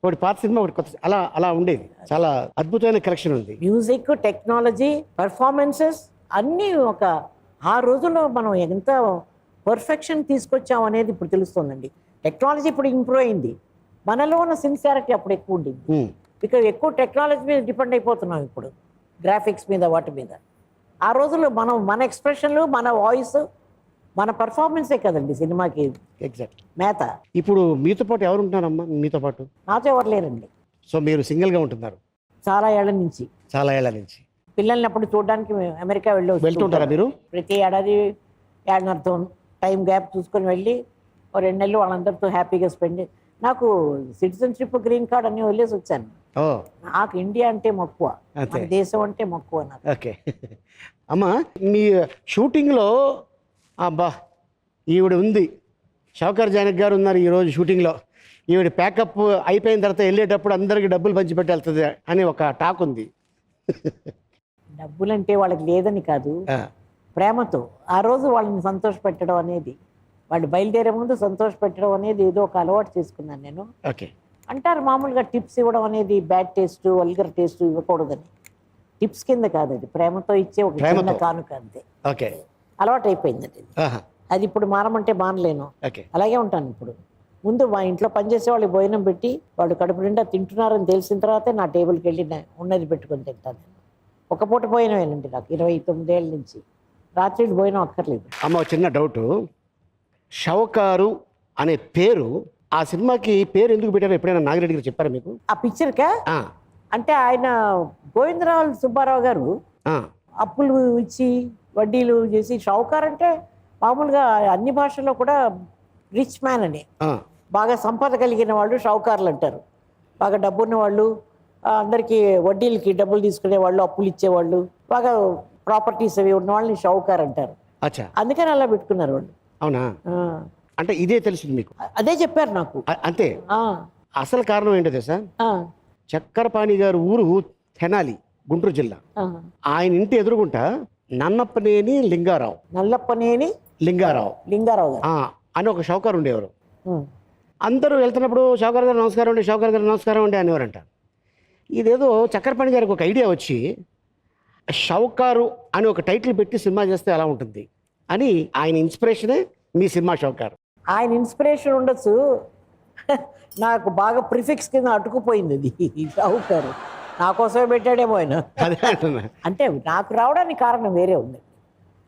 S2: ఒకటి పాత సినిమా ఒకటి కొత్త, అలా అలా ఉండేది. చాలా అద్భుతమైన కలెక్షన్ ఉంది.
S5: మ్యూజిక్, టెక్నాలజీ, పర్ఫార్మెన్సెస్ అన్నీ ఒక ఆ రోజుల్లో మనం ఎంత పర్ఫెక్షన్ తీసుకొచ్చాం అనేది ఇప్పుడు తెలుస్తుందండి. టెక్నాలజీ ఇప్పుడు ఇంప్రూవ్ అయింది, మనలో ఉన్న సిన్సియారిటీ అప్పుడు ఎక్కువ ఉండేది. బికాజ్ ఎక్కువ టెక్నాలజీ మీద డిపెండ్ అయిపోతున్నాం ఇప్పుడు, గ్రాఫిక్స్ మీద, వాటి మీద. ఆ రోజుల్లో మనం మన ఎక్స్ప్రెషన్లు, మన వాయిస్, మన పర్ఫార్మెన్సే కదండి సినిమాకి
S2: ఎగ్జాక్ట్
S5: మేత.
S2: ఇప్పుడు మీతో పాటు ఎవరు ఉంటున్నారమ్మా? మీతో పాటు
S5: నాతో ఎవరు లేరండి.
S2: సో మీరు సింగిల్గా ఉంటున్నారు
S5: చాలా ఏళ్ల నుంచి.
S2: చాలా ఏళ్ల నుంచి.
S5: పిల్లల్ని అప్పుడు చూడడానికి మేము అమెరికా
S2: వెళ్తుంటారా మీరు?
S5: ప్రతి ఏడాది 1.5 టైం గ్యాప్ చూసుకొని వెళ్ళి 2 నెలలు వాళ్ళందరితో హ్యాపీగా స్పెండ్. నాకు సిటిజన్షిప్, గ్రీన్ కార్డ్ అన్ని వదిలేసి వచ్చాను. నాకు ఇండియా అంటే మక్కువ, మన దేశం అంటే మక్కువ నాకు.
S2: ఓకే అమ్మా, మీ షూటింగ్లో అబ్బా ఈవిడ ఉంది, షౌకర్ జానక్ గారు ఉన్నారు ఈరోజు షూటింగ్లో. ఈవిడ ప్యాకప్ అయిపోయిన తర్వాత వెళ్ళేటప్పుడు అందరికీ డబ్బులు పంచిపెట్టి వెళ్తుంది అని ఒక టాక్ ఉంది.
S5: డబ్బులంటే వాళ్ళకి లేదని కాదు, ప్రేమతో ఆ రోజు వాళ్ళని సంతోషపెట్టడం అనేది, వాళ్ళు బయలుదేరే ముందు సంతోషపెట్టడం అనేది ఏదో ఒక అలవాటు చేసుకున్నాను నేను.
S2: ఓకే.
S5: అంటారు మామూలుగా టిప్స్ ఇవ్వడం అనేది బ్యాడ్ టేస్ట్, వల్గర్ టేస్ట్ ఇవ్వకూడదని. టిప్స్ కింద కాదు, అది ప్రేమతో ఇచ్చే ఒక చిన్న కానుక అంతే.
S2: ఓకే.
S5: అలవాటు అయిపోయిందండి అది. ఇప్పుడు మారమంటే మానలేను, అలాగే ఉంటాను ఇప్పుడు. ముందు మా ఇంట్లో పనిచేసే వాళ్ళకి భోజనం పెట్టి వాళ్ళు కడుపు నిండా తింటున్నారని తెలిసిన తర్వాతే నా టేబుల్కి వెళ్ళి ఉన్నది పెట్టుకొని తింటాను. ఒక పూట భోజనమేనండి నాకు 29 ఏళ్ళ నుంచి. రాత్రి భోజనం అక్కర్లేదు.
S2: అమ్మ చిన్న డౌటు, షౌకారు అనే పేరు ఆ సినిమాకి పేరు ఎందుకు పెట్టారో ఎప్పుడైనా నాగిరెడ్డి గారు చెప్పారా మీకు?
S5: ఆ పిక్చర్కా? అంటే ఆయన గోవిందరావు సుబ్బారావు గారు అప్పులు ఇచ్చి వడ్డీలు చేసి, షౌకార్ అంటే మామూలుగా అన్ని భాషల్లో కూడా రిచ్ మ్యాన్ అని, బాగా సంపద కలిగిన వాళ్ళు షౌకార్లు అంటారు. బాగా డబ్బున్న వాళ్ళు, అందరికీ వడ్డీలకి డబ్బులు తీసుకునే వాళ్ళు, అప్పులు ఇచ్చేవాళ్ళు, బాగా ప్రాపర్టీస్ అవి ఉన్న వాళ్ళని షౌకార్ అంటారు. అందుకని అలా పెట్టుకున్నారు వాళ్ళు.
S2: అవునా? అంటే ఇదే తెలిసింది మీకు?
S5: అదే చెప్పారు నాకు.
S2: అంతే. అసలు కారణం ఏంటో తెలుసా? చక్కరపాణి గారు ఊరు తెనాలి, గుంటూరు జిల్లా. ఆయన ఇంటి ఎదురుగుంటా నల్లప్పనేని లింగారావు అని ఒక షౌకారు ఉండేవారు. అందరూ వెళ్తున్నప్పుడు షౌకార్ గారు నమస్కారం అండి, షౌకార్ గారు నమస్కారం అండి అనేవారంట. ఇదేదో చక్కరపాణి గారికి ఒక ఐడియా వచ్చి షౌకారు అని ఒక టైటిల్ పెట్టి సినిమా చేస్తే ఎలా ఉంటుంది అని ఆయన ఇన్స్పిరేషనే మీ సినిమా షౌకారు.
S5: ఆయన ఇన్స్పిరేషన్ ఉండొచ్చు, నాకు బాగా ప్రిఫిక్స్ కింద అటుకుపోయింది అది. షౌకారు నా కోసమే పెట్టాడేమో ఆయన. అంటే నాకు రావడానికి కారణం వేరే ఉంది.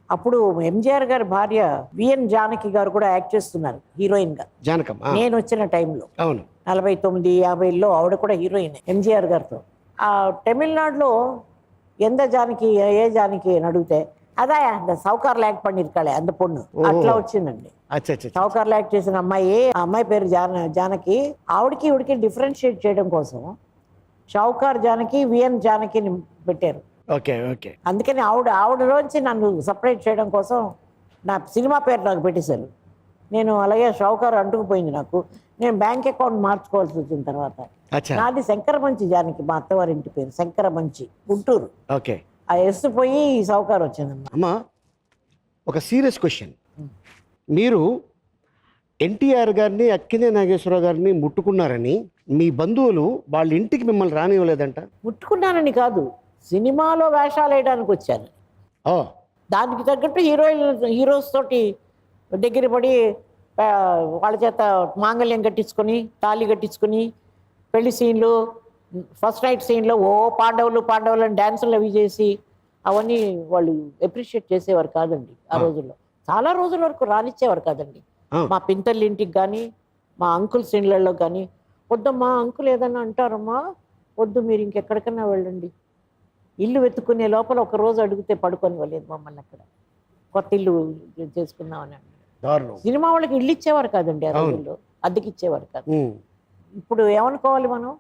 S5: అప్పుడు ఎంజీఆర్ గారి భార్య విఎన్ జానకి గారు కూడా యాక్ట్ చేస్తున్నారు హీరోయిన్గా నేను వచ్చిన టైంలో. 49-50లో ఆవిడ కూడా హీరోయిన్ ఎంజీఆర్ గారితో. ఆ తమిళనాడులో ఎంత జానకి ఏ జానకి అని అడిగితే అదా அந்த సౌకార్లు యాక్ట్ பண்ணிருக்காளே అంత పొన్ను అట్లా వచ్చిందండి. సౌకార్లు యాక్ట్ చేసిన అమ్మాయి, ఆ అమ్మాయి పేరు జానకి. ఆవిడకి ఈవిడికి డిఫరెన్షియేట్ చేయడం కోసం షావుకార్ జానకి, విఎన్ జానకిని పెట్టారు.
S2: Okay okay.
S5: అందుకని ఆవిడలోంచి నన్ను సపరేట్ చేయడం కోసం నా సినిమా పేరు నాకు పెట్టేశారు. నేను అలాగే షావుకారు అంటుకుపోయింది నాకు. నేను బ్యాంక్ అకౌంట్ మార్చుకోవాల్సి వచ్చిన తర్వాత
S2: అచ్చా.
S5: నాది శంకరమంచి జానకి, మా అత్తవారింటి పేరు శంకరమంచి, గుంటూరు.
S2: ఓకే.
S5: ఆ ఎస్ పోయి ఈ షావుకారు వచ్చిందమ్మా.
S2: అమ్మా, ఒక సీరియస్ క్వశ్చన్. మీరు ఎన్టీఆర్ గారిని, అక్కినే నాగేశ్వరరావు గారిని ముట్టుకున్నారని మీ బంధువులు వాళ్ళ ఇంటికి మిమ్మల్ని రానివ్వలేదంట.
S5: ముట్టుకున్నానని కాదు, సినిమాలో వేషాలు వేయడానికి వచ్చాను.
S2: ఓ,
S5: దానికి తగ్గట్టు హీరోస్ తోటి దగ్గర పడి వాళ్ళ చేత మాంగళ్యం కట్టించుకొని, తాళి కట్టించుకొని, పెళ్లి సీన్లు, ఫస్ట్ నైట్ సీన్లో పాండవులు అని డ్యాన్సులు అవి చేసి అవన్నీ వాళ్ళు అప్రిషియేట్ చేసేవారు కాదండి ఆ రోజుల్లో. చాలా రోజుల వరకు రానిచ్చేవారు కాదండి. మా పింతళ్ళ ఇంటికి కానీ, మా అంకుల్ సీన్లలో కానీ, వద్దమ్మా అంకుల్ ఏదన్నా అంటారమ్మా, వద్దు మీరు ఇంకెక్కడికన్నా వెళ్ళండి, ఇల్లు వెతుక్కునే లోపల ఒక రోజు అడిగితే పడుకొని వెళ్ళలేదు మమ్మల్ని అక్కడ. కొత్త ఇల్లు చేసుకుందామని. సినిమా వాళ్ళకి ఇల్లు ఇచ్చేవారు కాదండి ఆ రోజుల్లో, అద్దెకి ఇచ్చేవారు కాదు. ఇప్పుడు ఏమనుకోవాలి మనం?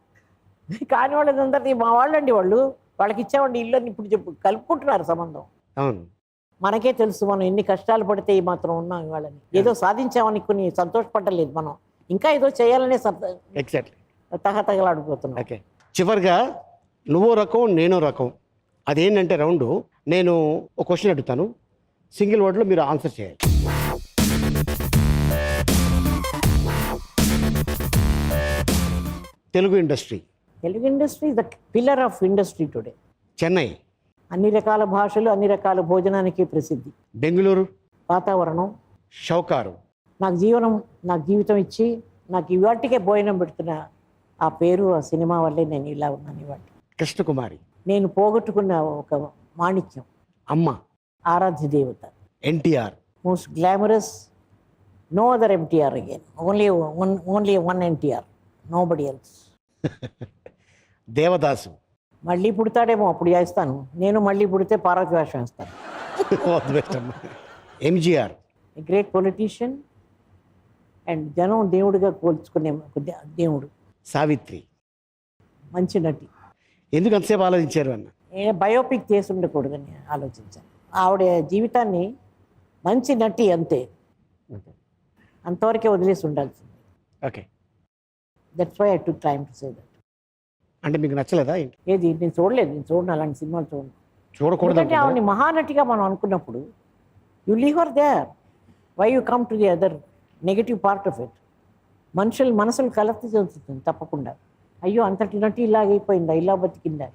S5: కాని వాళ్ళందరినీ మా వాళ్ళండి, వాళ్ళకి ఇచ్చేవాడి ఇల్లు అని ఇప్పుడు కలుపుకుంటున్నారు సంబంధం. మనకే తెలుసు మనం ఎన్ని కష్టాలు పడితే ఈ మాత్రం ఉన్నాం వాళ్ళని. ఏదో సాధించామని కొన్ని సంతోషపడలేదు మనం, ఇంకా ఏదో చేయాలనే తగతగలాడిపోతున్నాం.
S2: ఓకే. చివరిగా నువ్వో రకం నేనో రకం, అదేంటంటే రౌండ్, నేను ఒక క్వశ్చన్ అడుగుతాను, సింగిల్ వర్డ్లో మీరు ఆన్సర్ చేయాలి. Telugu industry
S5: is the pillar of industry today.
S2: Chennai
S5: అన్ని రకాల భాషలు, అన్ని రకాల భోజనానికి ప్రసిద్ధి.
S2: బెంగళూరు
S5: వాతావరణం.
S2: షౌకారు
S5: నాకు జీవితం ఇచ్చి నాకు ఇవాటికే భోజనం పెడుతున్న ఆ పేరు, ఆ సినిమా వల్లే నేను ఇలా ఉన్నాను ఇవాటి.
S2: కృష్ణకుమారి
S5: నేను పోగొట్టుకున్న ఒక మాణిక్యం.
S2: అమ్మ
S5: ఆరాధ్య దేవత.
S2: NTR
S5: most glamorous, no other NTR again, only one NTR, nobody else.
S2: Devadasu
S5: మళ్ళీ పుడతాడేమో అప్పుడు చేస్తాను, నేను మళ్ళీ పుడితే పార్వతి వేషం వేస్తాను.
S2: ఎంజీఆర్
S5: గ్రేట్ పొలిటీషియన్ అండ్ జనం దేవుడిగా కోల్చుకునే దేవుడు.
S2: సావిత్రి
S5: మంచి నటి.
S2: ఎందుకు అంతసేపు ఆలోచించారు అన్న?
S5: బయోపిక్ చేసి ఉండకూడదని ఆలోచించాను. ఆవిడ జీవితాన్ని మంచి నటి అంతే, అంతవరకే వదిలేసి ఉండాల్సింది.
S2: Okay.
S5: That's why I took time to say that.
S2: అంటే మీకు నచ్చలేదా?
S5: ఏది నేను చూడను అలాంటి సినిమాలు
S2: చూడకూడదు.
S5: అంటే ఆవిడని మహానటిగా మనం అనుకున్నప్పుడు you leave her there, why you come to the other negative part of it. మనసులు కలర్తి చెందుతుంది తప్పకుండా. అయ్యో అంతటి నటి ఇలాగైపోయిందా, ఇలా బతికిందా.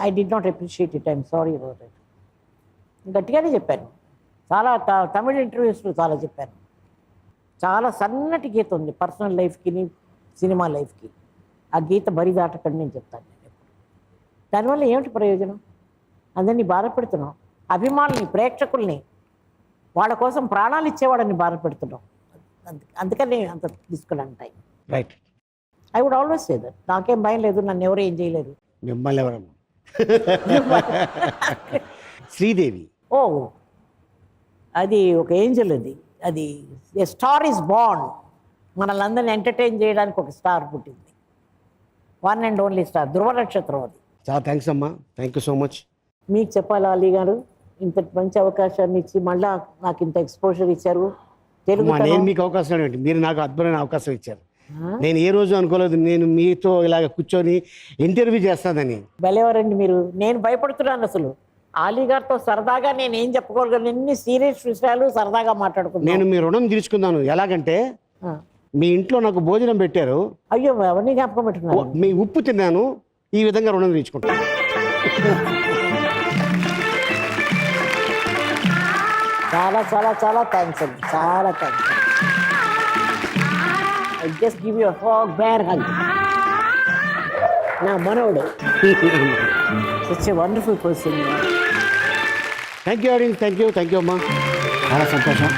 S5: I did not appreciate it, I'm sorry about it. గట్టిగానే చెప్పాను, చాలా తమిళ ఇంటర్వ్యూస్లో చాలా చెప్పాను. చాలా సన్నటి గీత ఉంది పర్సనల్ లైఫ్కి, సినిమా లైఫ్కి. ఆ గీత బరి దాటకండి నేను చెప్తాను. నేను ఎప్పుడు దానివల్ల ఏమిటి ప్రయోజనం? అందరినీ బాధపెడుతున్నాం, అభిమానుల్ని, ప్రేక్షకుల్ని, వాళ్ళ కోసం ప్రాణాలు ఇచ్చేవాడని బాధపెడుతున్నాం. అందుకని అంత తీసుకున్నాను time.
S2: Right.
S5: I would always say that. నాకేం భయం లేదు, నన్ను ఎవరు ఏం చేయలేదు.
S2: మిమ్మల్ని ఎవరమ్మా? శ్రీదేవి.
S5: ఓ, అది ఒక ఏంజల్. అది ఏ స్టార్ ఈజ్ బార్న్. మనల్ని అందరిని ఎంటర్టైన్ చేయడానికి ఒక స్టార్ పుట్టింది, వన్ అండ్ ఓన్లీ స్టార్, ధృవ నక్షత్రం. అది
S2: చాలా థ్యాంక్స్ అమ్మా, థ్యాంక్ యూ సో మచ్.
S5: మీకు చెప్పాలా అలీ గారు, ఇంత మంచి అవకాశాన్ని ఇచ్చి మళ్ళా నాకు ఇంత ఎక్స్పోజర్ ఇచ్చారు. తెలుగు
S2: నేను మీకు అవకాశం ఏంటి, మీరు నాకు అద్భుతమైన అవకాశం ఇచ్చారు. నేను ఏ రోజు అనుకోలేదు నేను మీతో ఇలాగ కూర్చొని ఇంటర్వ్యూ చేస్తానని.
S5: భలేవారండి మీరు. నేను భయపడుతున్నాను అసలు. అలీ గారితో సరదాగా నేను ఏం చెప్పుకోగలను, ఎన్ని సీరియస్ విషయాలు సరదాగా మాట్లాడుకున్నాను.
S2: నేను మీ రుణం తీర్చుకున్నాను. ఎలాగంటే మీ ఇంట్లో నాకు భోజనం పెట్టారు,
S5: అయ్యో అవన్నీ జ్ఞాపకం పెట్టుకున్నాను.
S2: మీ ఉప్పు తిన్నాను, ఈ విధంగా రుణం తీర్చుకుంటాను.
S5: చాలా చాలా చాలా థ్యాంక్స్ అండి, చాలా thanks. I just give you hug, bear hug. నా మనవడు such a wonderful person.
S2: Thank you అమ్మా, చాలా సంతోషం.